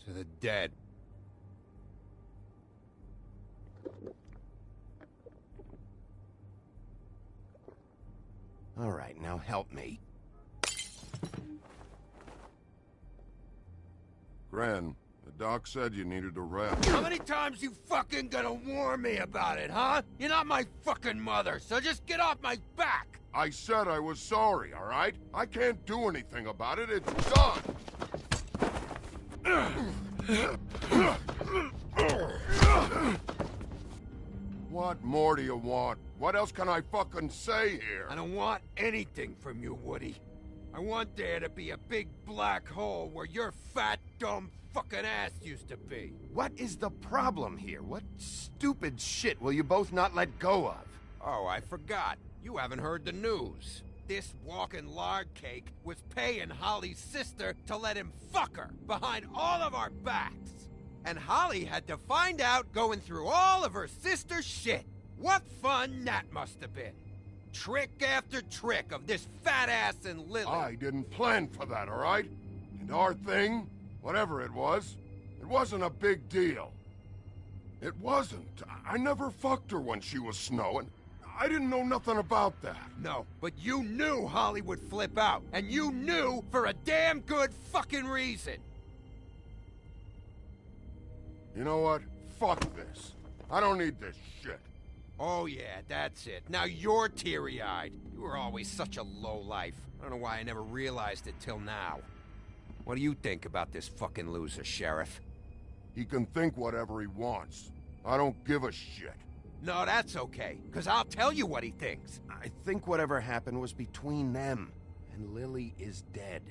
To the dead. All right, now help me. Gran, the doc said you needed a rest. How many times you fucking gonna warn me about it, huh? You're not my fucking mother, so just get off my back! I said I was sorry, all right? I can't do anything about it. It's done! What more do you want? What else can I fucking say here? I don't want anything from you, Woody. I want there to be a big black hole where your fat, dumb fucking ass used to be. What is the problem here? What stupid shit will you both not let go of? Oh, I forgot. You haven't heard the news. This walking lard cake was paying Holly's sister to let him fuck her behind all of our backs. And Holly had to find out going through all of her sister's shit. What fun that must have been. Trick after trick of this fat ass and Lily. I didn't plan for that, all right? And our thing, whatever it wasn't a big deal. It wasn't. I never fucked her when she was snowing. I didn't know nothing about that. No, but you knew Holly would flip out, and you knew for a damn good fucking reason. You know what? Fuck this. I don't need this shit. Oh yeah, that's it. Now you're teary-eyed. You were always such a lowlife. I don't know why I never realized it till now. What do you think about this fucking loser, Sheriff? He can think whatever he wants. I don't give a shit. No, that's okay, because I'll tell you what he thinks. I think whatever happened was between them, and Lily is dead.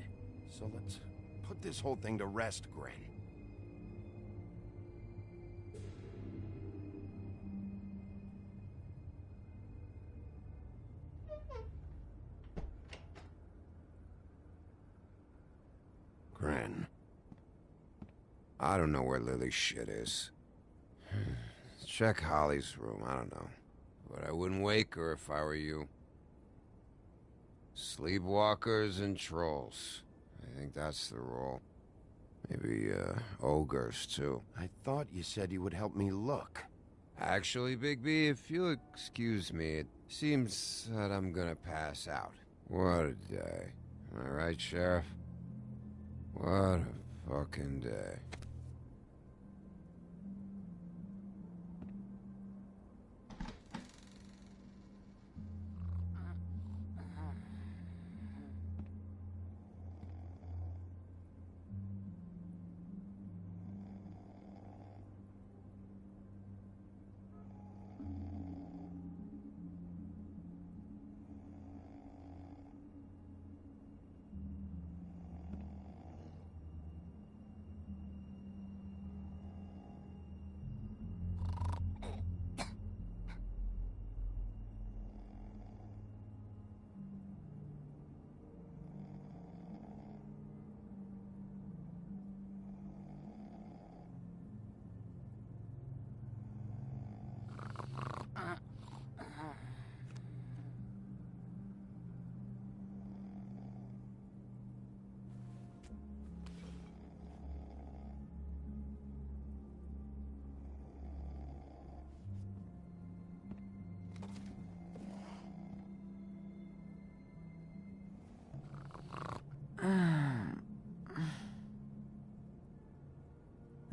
So let's put this whole thing to rest, Gren. Gren. I don't know where Lily's shit is. Check Holly's room, I don't know. But I wouldn't wake her if I were you. Sleepwalkers and trolls. I think that's the rule. Maybe, ogres, too. I thought you said you would help me look. Actually, Bigby, if you'll excuse me, it seems that I'm gonna pass out. What a day. Am I right, Sheriff? What a fucking day.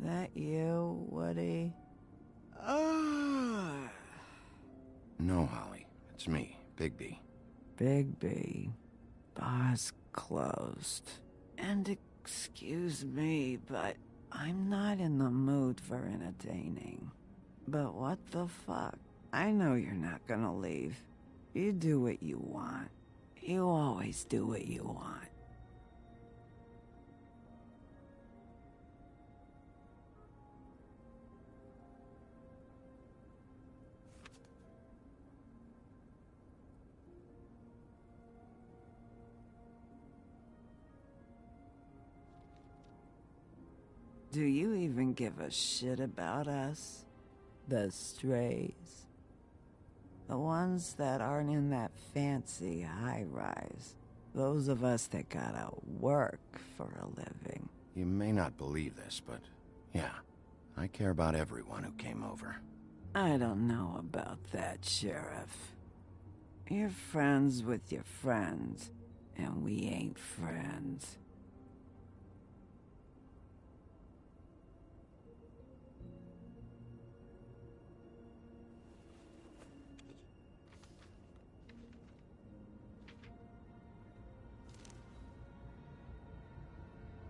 That you, Woody? No, Holly. It's me, Bigby. Bigby. Bar's closed. And excuse me, but I'm not in the mood for entertaining. But what the fuck? I know you're not gonna leave. You do what you want. You always do what you want. Do you even give a shit about us? The strays? The ones that aren't in that fancy high-rise. Those of us that gotta work for a living. You may not believe this, but yeah, I care about everyone who came over. I don't know about that, Sheriff. You're friends with your friends, and we ain't friends.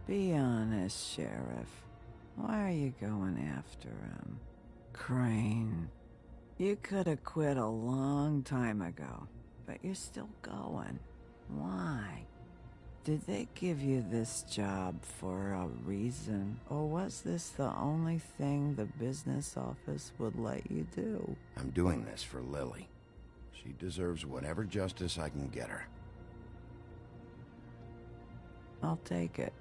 Be honest, Sheriff. Why are you going after him? Crane. You could have quit a long time ago, but you're still going. Why? Did they give you this job for a reason? Or was this the only thing the business office would let you do? I'm doing this for Lily. She deserves whatever justice I can get her. I'll take it.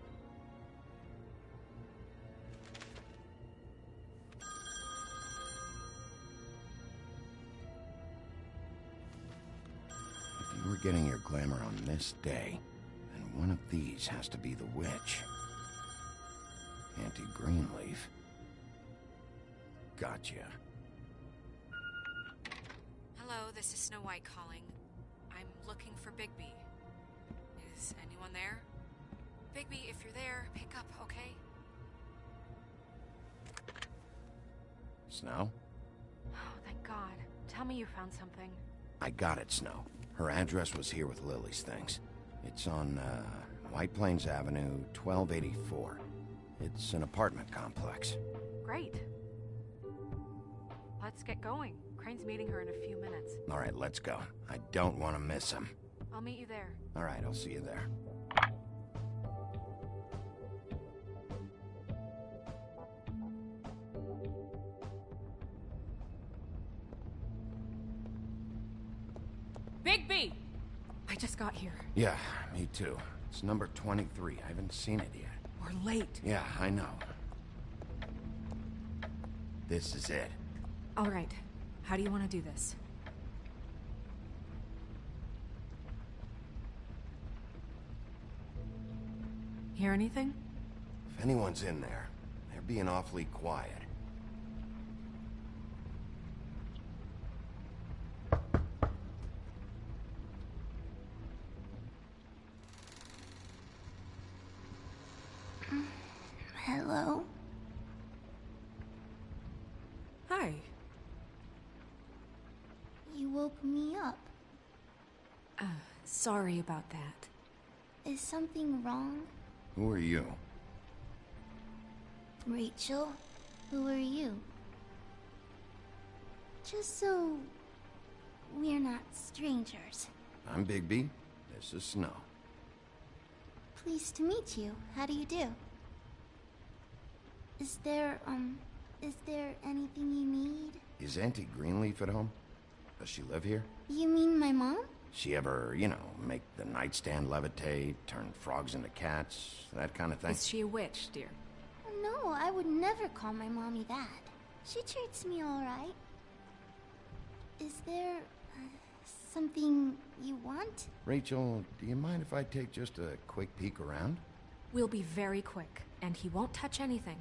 If you were getting your glamour on this day, then one of these has to be the witch. Auntie Greenleaf. Gotcha. Hello, this is Snow White calling. I'm looking for Bigby. Is anyone there? Bigby, if you're there, pick up, okay? Snow? Oh, thank God. Tell me you found something. I got it, Snow. Her address was here with Lily's things. It's on, White Plains Avenue, 1284. It's an apartment complex. Great. Let's get going. Crane's meeting her in a few minutes. All right, let's go. I don't want to miss him. I'll meet you there. All right, I'll see you there. Bigby! I just got here. Yeah, me too. It's number 23. I haven't seen it yet. We're late. Yeah, I know. This is it. All right. How do you want to do this? Hear anything? If anyone's in there, they're being awfully quiet. Hello? Hi. You woke me up. Sorry about that. Is something wrong? Who are you? Rachel? Who are you? Just so we're not strangers. I'm Bigby. This is Snow. Pleased to meet you. How do you do? Is there anything you need? Is Auntie Greenleaf at home? Does she live here? You mean my mom? She ever, make the nightstand levitate, turn frogs into cats, that kind of thing? Is she a witch, dear? No, I would never call my mommy that. She treats me all right. Is there something you want? Rachel, do you mind if I take just a quick peek around? We'll be very quick, and he won't touch anything.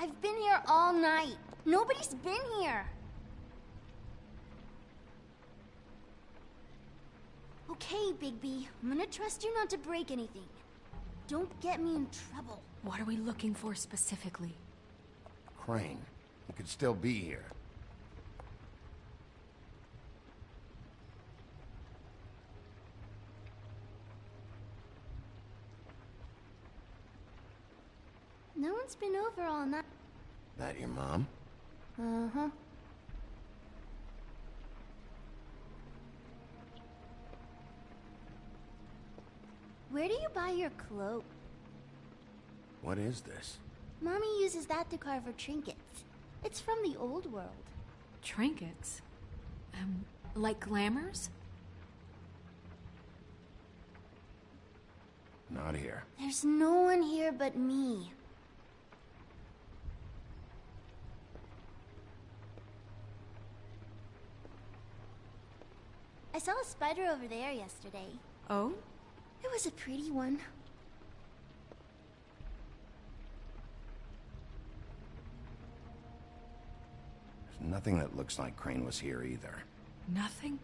I've been here all night. Nobody's been here. Okay, Bigby. I'm gonna trust you not to break anything. Don't get me in trouble. What are we looking for specifically? Crane. He could still be here. No one's been over all night. That your mom? Uh-huh. Where do you buy your clothes? What is this? Mommy uses that to carve her trinkets. It's from the old world. Trinkets? Like glamours? Not here. There's no one here but me. I saw a spider over there yesterday. Oh? It was a pretty one. There's nothing that looks like Crane was here either. Nothing?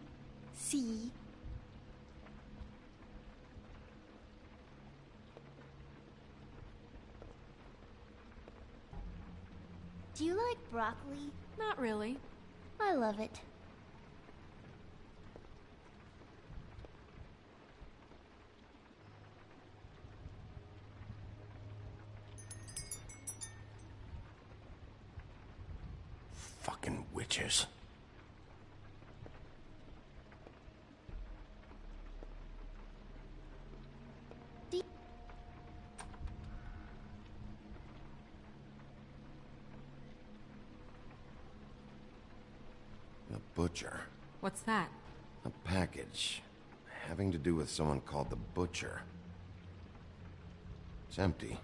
See? Do you like broccoli? Not really. I love it. Fucking witches. The Butcher. What's that? A package. Having to do with someone called the Butcher. It's empty.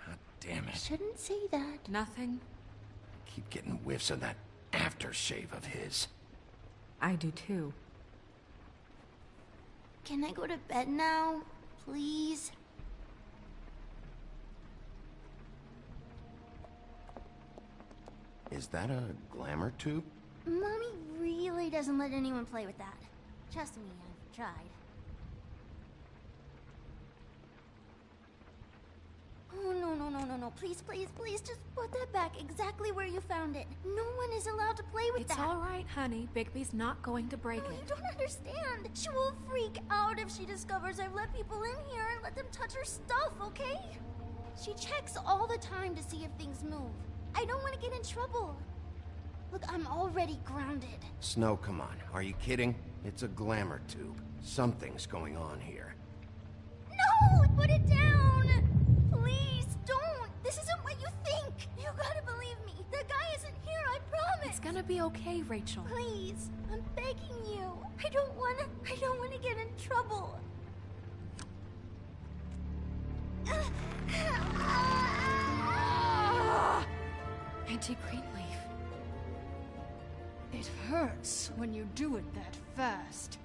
God damn it. Shouldn't say that. Nothing. Keep getting whiffs of that aftershave of his. I do too. Can I go to bed now? Please? Is that a glamour tube? Mommy really doesn't let anyone play with that. Trust me, I've tried. Oh, no. Please, just put that back exactly where you found it. No one is allowed to play with that. It's all right, honey. Bigby's not going to break No, it. you don't understand. She will freak out if she discovers I've let people in here and let them touch her stuff, okay? She checks all the time to see if things move. I don't want to get in trouble. Look, I'm already grounded. Snow, come on. Are you kidding? It's a glamour tube. Something's going on here. No! Put it down! Please, don't! This isn't what you think! You gotta believe me. The guy isn't here, I promise! It's gonna be okay, Rachel. Please, I'm begging you. I don't wanna get in trouble. Auntie Greenleaf. It hurts when you do it that fast.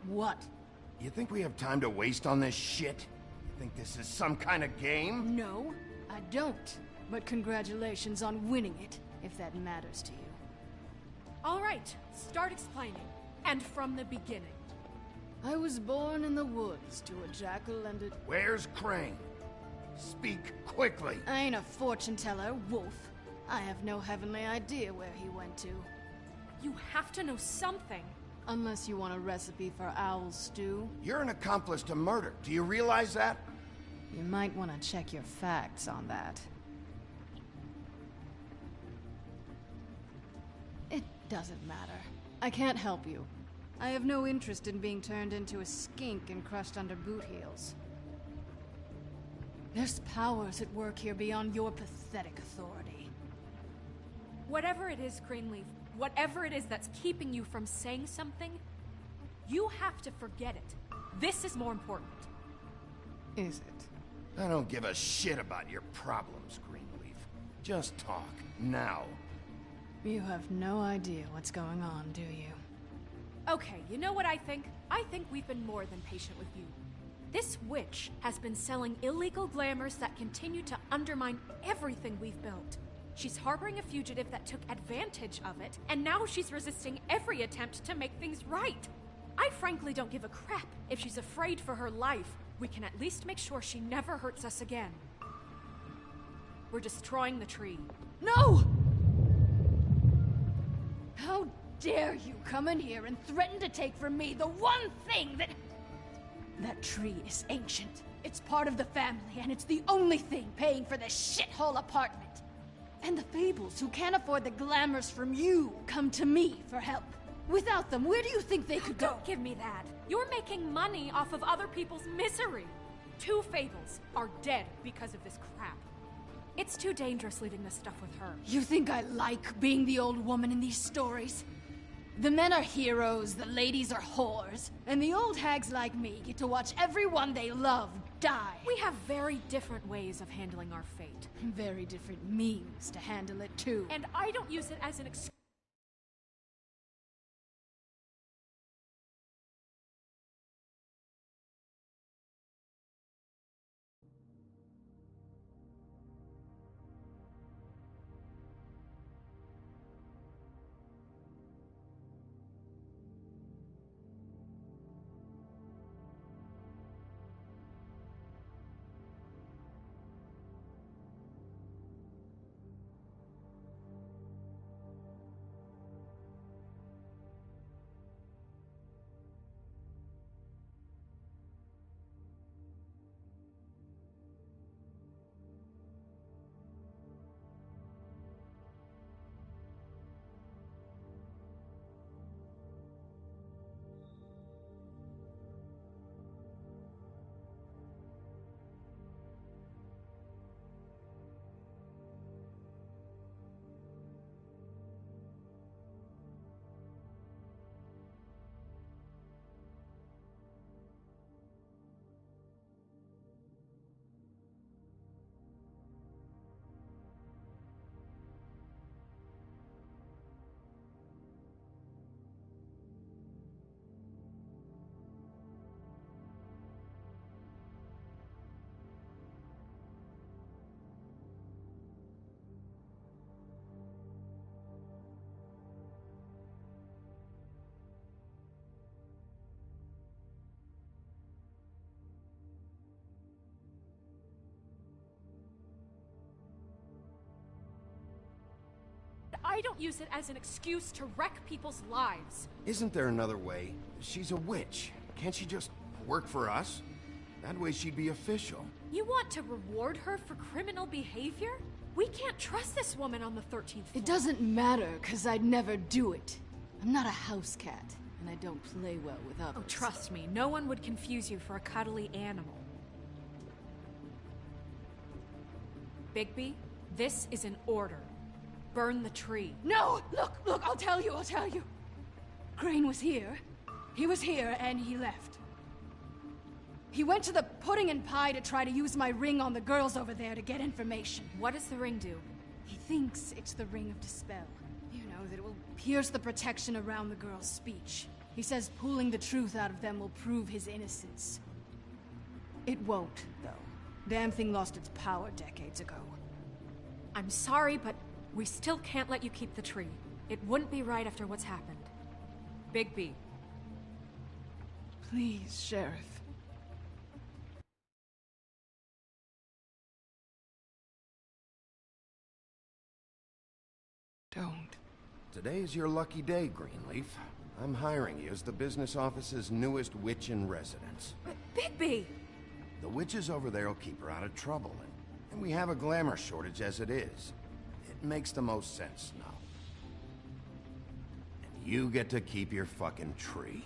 What? You think we have time to waste on this shit? You think this is some kind of game? No, I don't. But congratulations on winning it, if that matters to you. All right, start explaining. And from the beginning. I was born in the woods to a jackal and a... Where's Crane? Speak quickly. I ain't a fortune teller, wolf. I have no heavenly idea where he went to. You have to know something. Unless you want a recipe for owl stew. You're an accomplice to murder. Do you realize that? You might want to check your facts on that. It doesn't matter. I can't help you. I have no interest in being turned into a skink and crushed under boot heels. There's powers at work here beyond your pathetic authority. Whatever it is, Greenleaf, whatever it is that's keeping you from saying something, you have to forget it. This is more important. Is it? I don't give a shit about your problems, Greenleaf. Just talk, now. You have no idea what's going on, do you? Okay, you know what I think? I think we've been more than patient with you. This witch has been selling illegal glamours that continue to undermine everything we've built. She's harboring a fugitive that took advantage of it, and now she's resisting every attempt to make things right. I frankly don't give a crap if she's afraid for her life. We can at least make sure she never hurts us again. We're destroying the tree. No! How dare you come in here and threaten to take from me the one thing that... That tree is ancient. It's part of the family, and it's the only thing paying for this shithole apartment. And the Fables, who can't afford the glamours from you, come to me for help. Without them, where do you think they could go? Don't give me that. You're making money off of other people's misery. 2 Fables are dead because of this crap. It's too dangerous leaving this stuff with her. You think I like being the old woman in these stories? The men are heroes, the ladies are whores, and the old hags like me get to watch everyone they love die. We have very different ways of handling our fate. Very different means to handle it, too. And I don't use it as an excuse. I don't use it as an excuse to wreck people's lives. Isn't there another way? She's a witch. Can't she just work for us? That way she'd be official. You want to reward her for criminal behavior? We can't trust this woman on the 13th floor. It doesn't matter, because I'd never do it. I'm not a house cat, and I don't play well with others. Oh, trust me, no one would confuse you for a cuddly animal. Bigby, this is an order. Burn the tree. No! Look, I'll tell you. Crane was here. He was here, and he left. He went to the pudding and pie to try to use my ring on the girls over there to get information. What does the ring do? He thinks it's the Ring of Dispel. You know, that it will pierce the protection around the girls' speech. He says pulling the truth out of them will prove his innocence. It won't, though. Damn thing lost its power decades ago. I'm sorry, but we still can't let you keep the tree. It wouldn't be right after what's happened. Bigby. Please, Sheriff. Don't. Today is your lucky day, Greenleaf. I'm hiring you as the business office's newest witch in residence. Bigby! The witches over there will keep her out of trouble, and we have a glamour shortage as it is. It makes the most sense now. And you get to keep your fucking tree.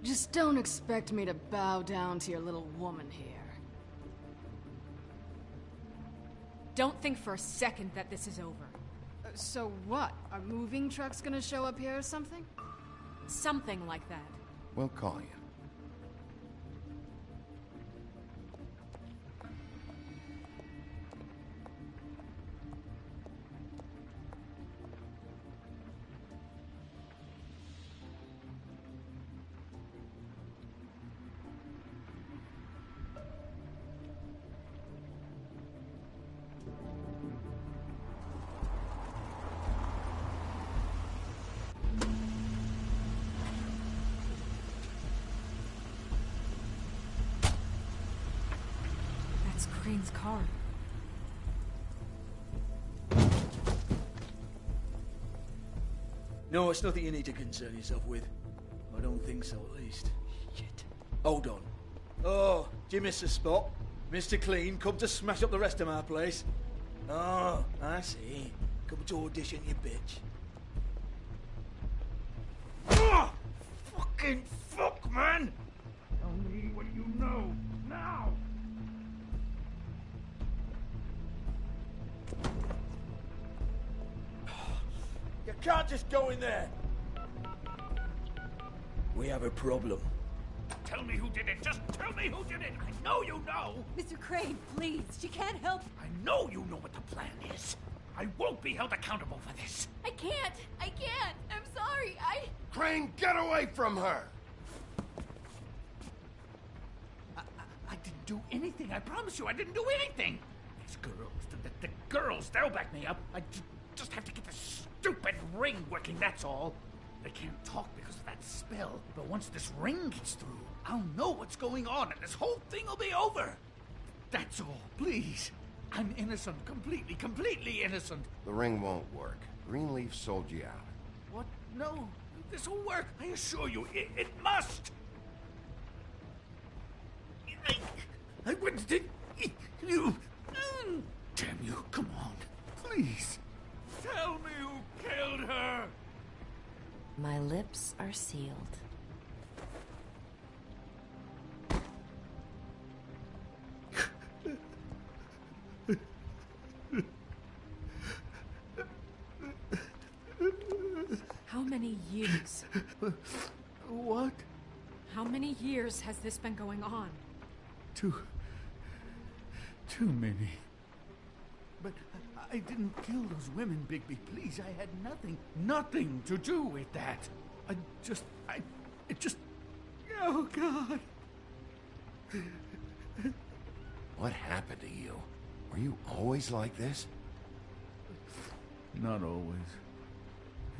Just don't expect me to bow down to your little woman here. Don't think for a second that this is over. So what? Are moving trucks gonna show up here or something? Something like that. We'll call you. Crane's car. No, it's nothing you need to concern yourself with. I don't think so, at least. Shit. Hold on. Oh, do you miss a spot? Mr. Clean, come to smash up the rest of my place. Oh, I see. Come to audition, you bitch. Oh! Fucking fuck, man! Tell me what you know, now! You can't just go in there! We have a problem. Tell me who did it! Just tell me who did it! I know you know! Mr. Crane, please, she can't help. I know you know what the plan is! I won't be held accountable for this! I can't! I'm sorry, Crane, get away from her! I didn't do anything, I promise you, I didn't do anything! These girls, the girls, they'll back me up. I just have to get this stupid ring working, that's all. They can't talk because of that spell, but once this ring gets through, I'll know what's going on and this whole thing will be over. That's all, please. I'm innocent, completely innocent. The ring won't work. Greenleaf sold you out. What? No, this will work, I assure you, it must. I wouldn't think you. Damn you, come on, please. Tell me who killed her! My lips are sealed. How many years? What? How many years has this been going on? Too many. But I didn't kill those women, Bigby. Please, I had nothing to do with that. It just... Oh, God. What happened to you? Were you always like this? Not always.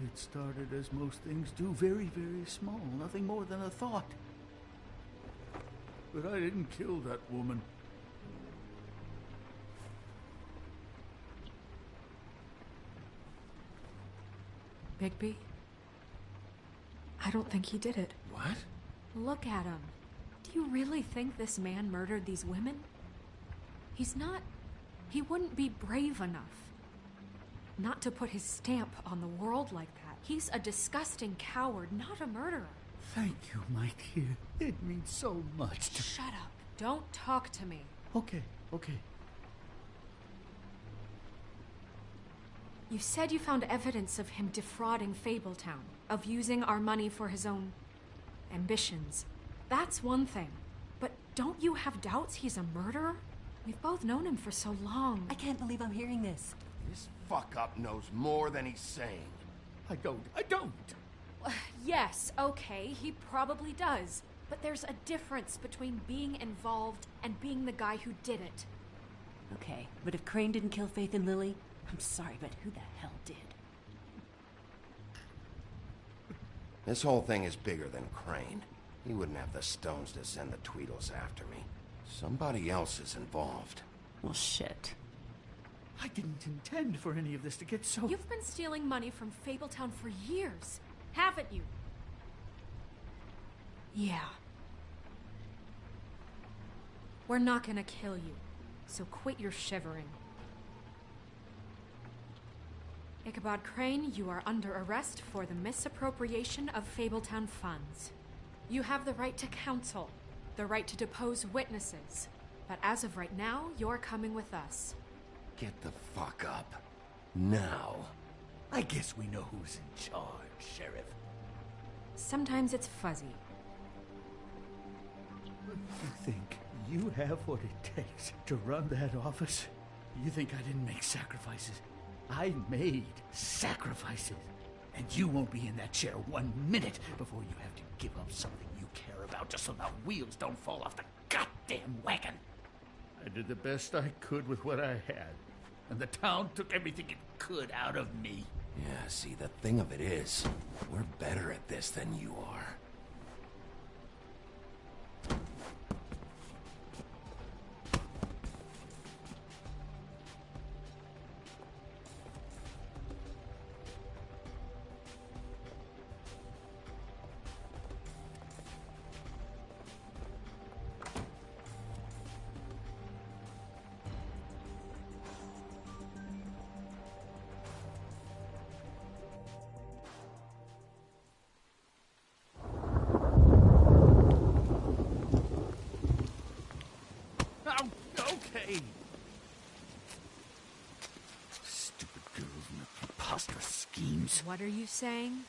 It started as most things do, very, very small. Nothing more than a thought. But I didn't kill that woman. Bigby? I don't think he did it. What? Look at him. Do you really think this man murdered these women? He's not... He wouldn't be brave enough. Not to put his stamp on the world like that. He's a disgusting coward, not a murderer. Thank you, my dear. It means so much to... Shut up. Don't talk to me. Okay. You said you found evidence of him defrauding Fabletown, of using our money for his own ambitions. That's one thing. But don't you have doubts he's a murderer? We've both known him for so long. I can't believe I'm hearing this. This fuck-up knows more than he's saying. I don't. Yes, okay, he probably does. But there's a difference between being involved and being the guy who did it. Okay, but if Crane didn't kill Faith and Lily, I'm sorry, but who the hell did? This whole thing is bigger than Crane. He wouldn't have the stones to send the Tweedles after me. Somebody else is involved. Well, shit. I didn't intend for any of this to get so... You've been stealing money from Fabletown for years, haven't you? Yeah. We're not gonna kill you, so quit your shivering. Ichabod Crane, you are under arrest for the misappropriation of Fabletown funds. You have the right to counsel, the right to depose witnesses, but as of right now, you're coming with us. Get the fuck up. Now. I guess we know who's in charge, Sheriff. Sometimes it's fuzzy. You think you have what it takes to run that office? You think I didn't make sacrifices? I made sacrifices. And you won't be in that chair 1 minute before you have to give up something you care about just so the wheels don't fall off the goddamn wagon. I did the best I could with what I had. And the town took everything it could out of me. Yeah, see, the thing of it is, we're better at this than you are. Okay. Stupid girls and their preposterous schemes. What are you saying?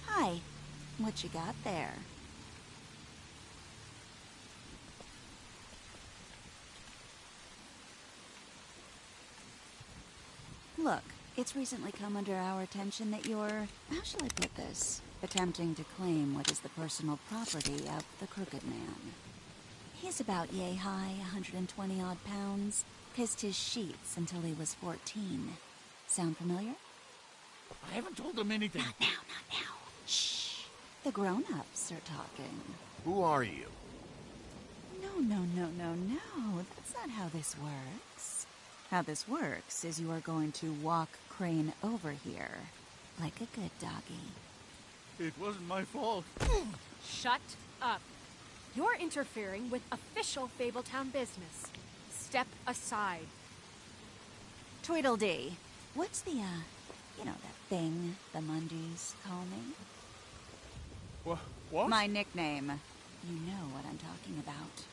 Hi. What you got there? Look, it's recently come under our attention that you're, how shall I put this, attempting to claim what is the personal property of the Crooked Man. He's about yay high, 120 odd pounds, kissed his sheets until he was 14. Sound familiar? I haven't told them anything. Not now. Shh. The grown-ups are talking. Who are you? No. That's not how this works. How this works is you are going to walk Crane over here, like a good doggy. It wasn't my fault. Shut up. You're interfering with official Fabletown business. Step aside. Tweedledee, what's the, you know, that thing the Mundys call me? What? My nickname. You know what I'm talking about.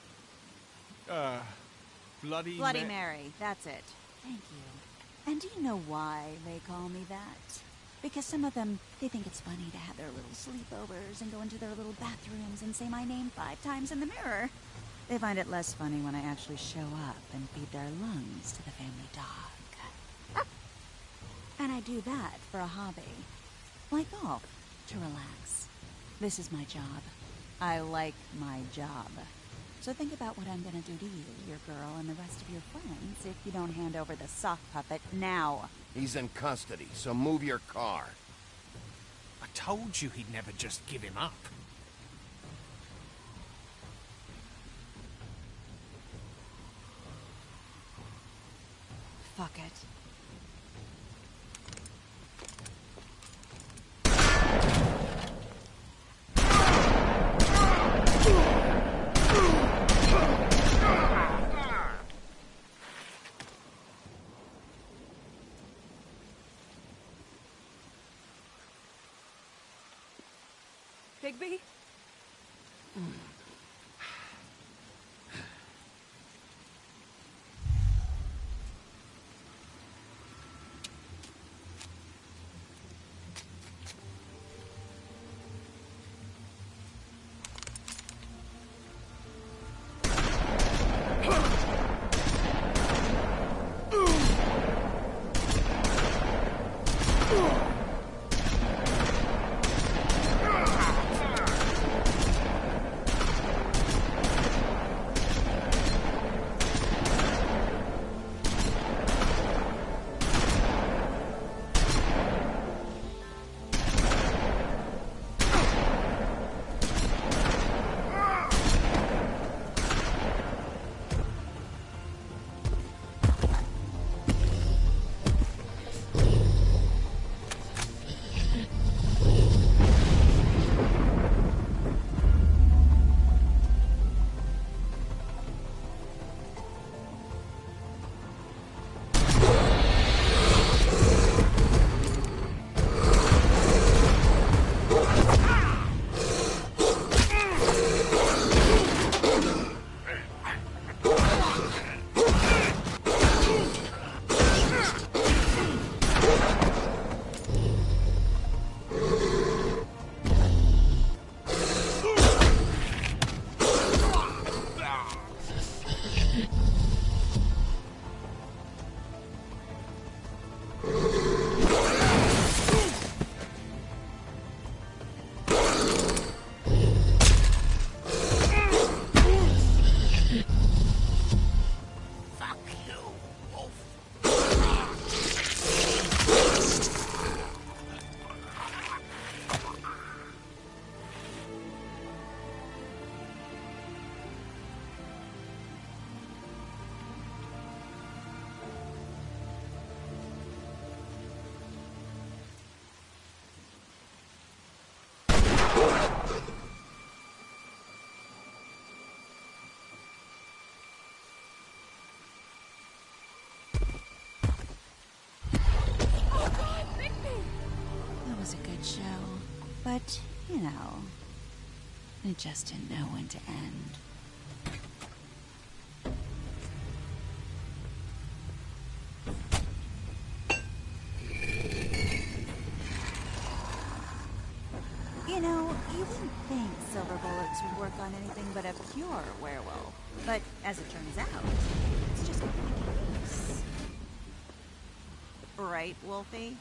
Bloody Mary, that's it. Thank you. And do you know why they call me that? Because some of them, they think it's funny to have their little sleepovers and go into their little bathrooms and say my name 5 times in the mirror. They find it less funny when I actually show up and feed their lungs to the family dog. And I do that for a hobby. Like golf, to relax. This is my job. I like my job. So think about what I'm gonna do to you, your girl, and the rest of your friends if you don't hand over the sock puppet now. He's in custody, so move your car. I told you he'd never just give him up. Fuck it. Bigby? But, you know, it just didn't know when to end. You know, you wouldn't think silver bullets would work on anything but a pure werewolf. But as it turns out, it's just not the case. Right, Wolfie?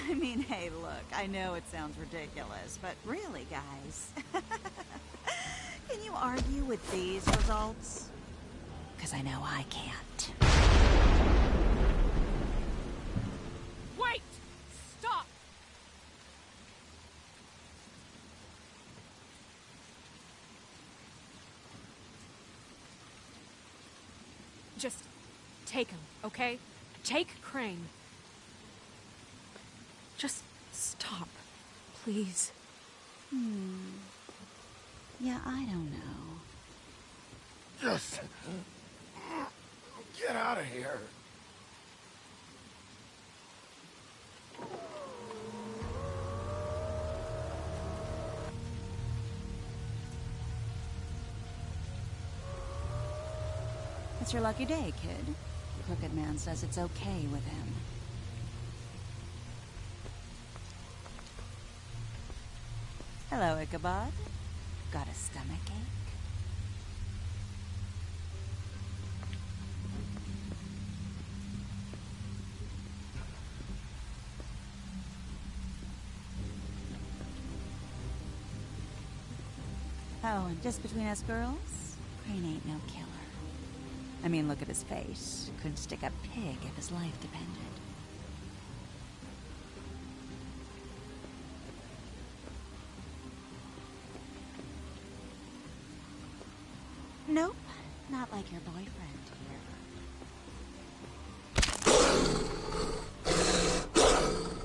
I mean, hey, look, I know it sounds ridiculous, but really, guys, can you argue with these results? Because I know I can't. Wait! Stop! Just take him, okay? Take Crane. Just stop, please. Yeah, I don't know. Just get out of here. It's your lucky day, kid. The Crooked Man says it's okay with him. Hello, Ichabod. Got a stomachache? Oh, and just between us girls, Crane ain't no killer. I mean, look at his face. Couldn't stick a pig if his life depended. Nope, not like your boyfriend here.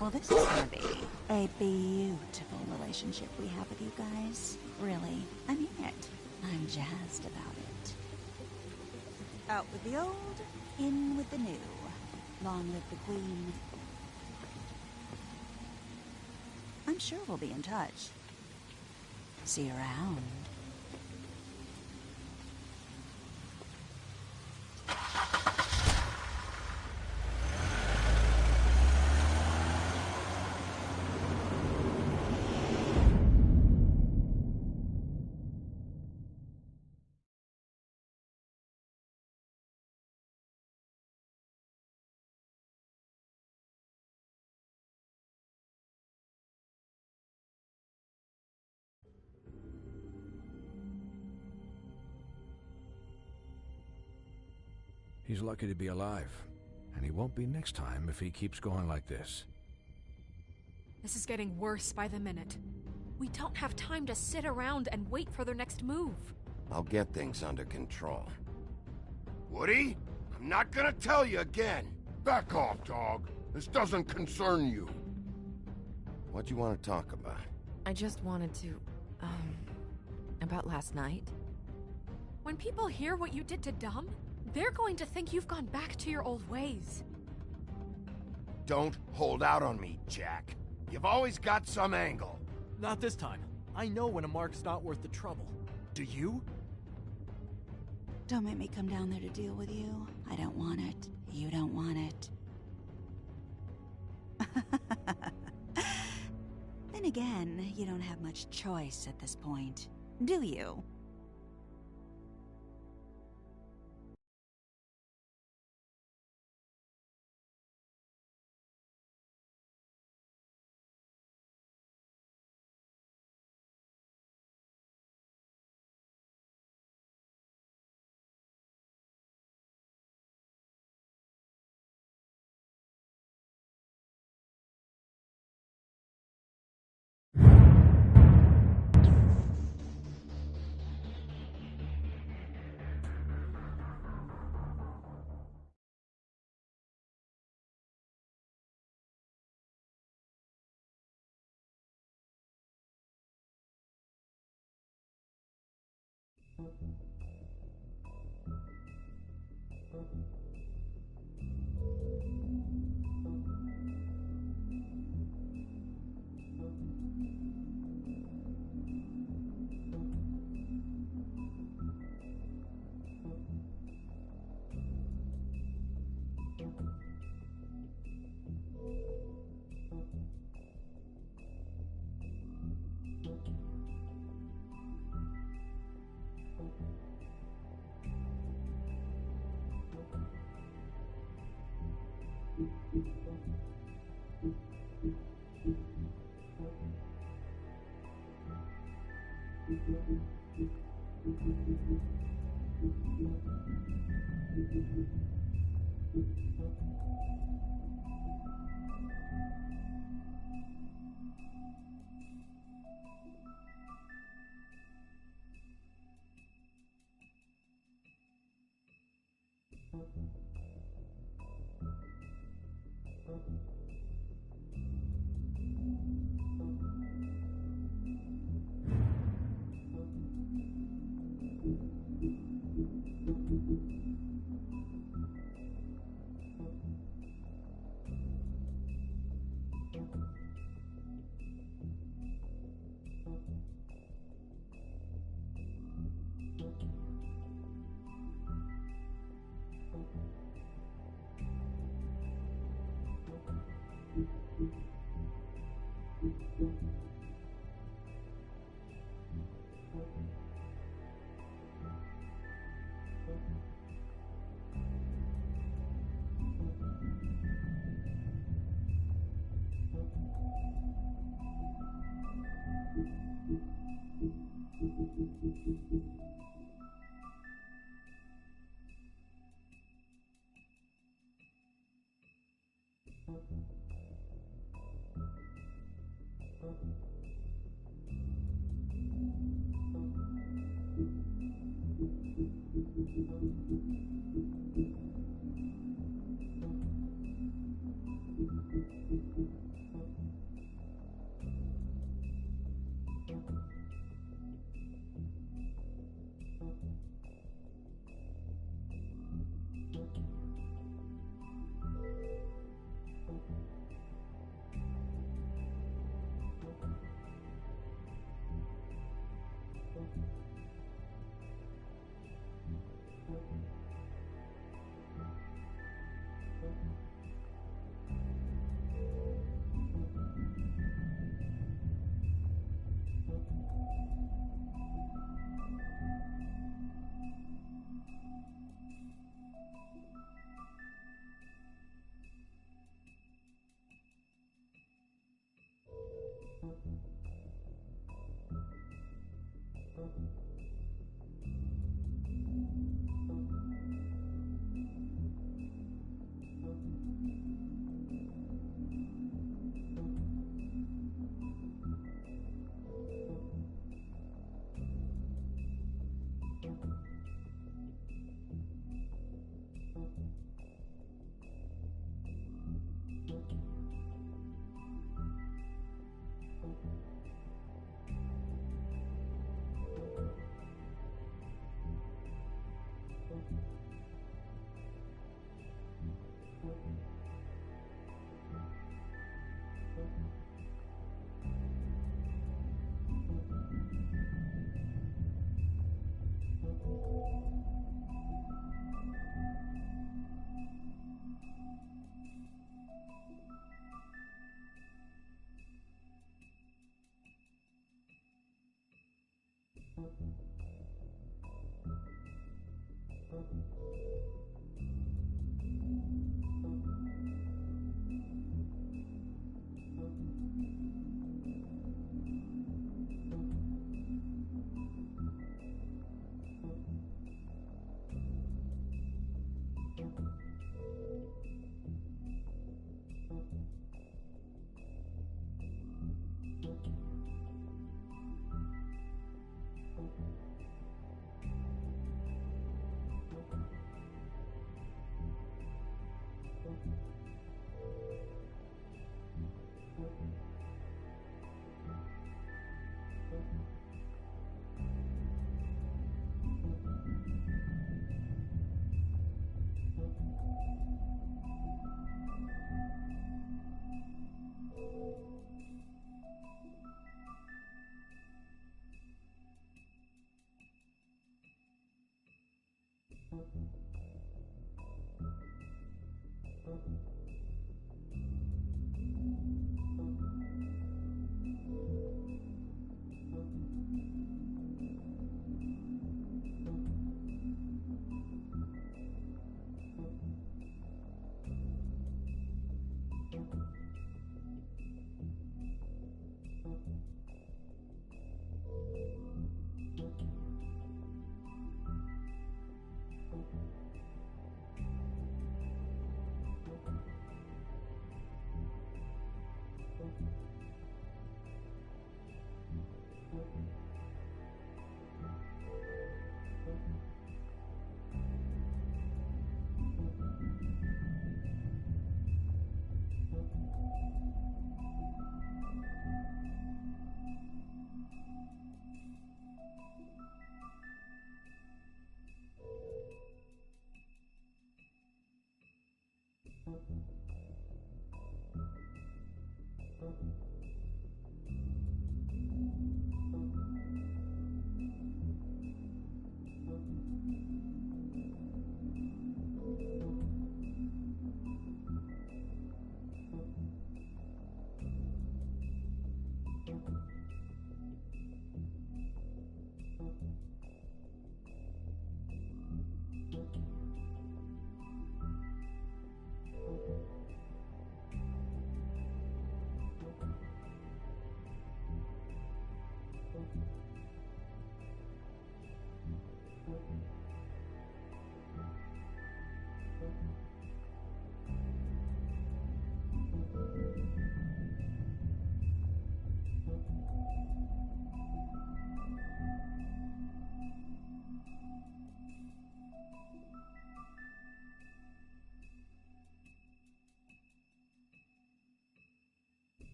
Well, this is gonna be a beautiful relationship we have with you guys. Really, I mean it. I'm jazzed about it. Out with the old, in with the new. Long live the Queen. I'm sure we'll be in touch. See you around. He's lucky to be alive, and he won't be next time if he keeps going like this. This is getting worse by the minute. We don't have time to sit around and wait for their next move. I'll get things under control. Woody, I'm not gonna tell you again. Back off, dog. This doesn't concern you. What do you want to talk about? I just wanted to, about last night. When people hear what you did to Dom, they're going to think you've gone back to your old ways. Don't hold out on me, Jack. You've always got some angle. Not this time. I know when a mark's not worth the trouble. Do you? Don't make me come down there to deal with you. I don't want it. You don't want it. Then again, you don't have much choice at this point, do you?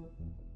Mm-hmm.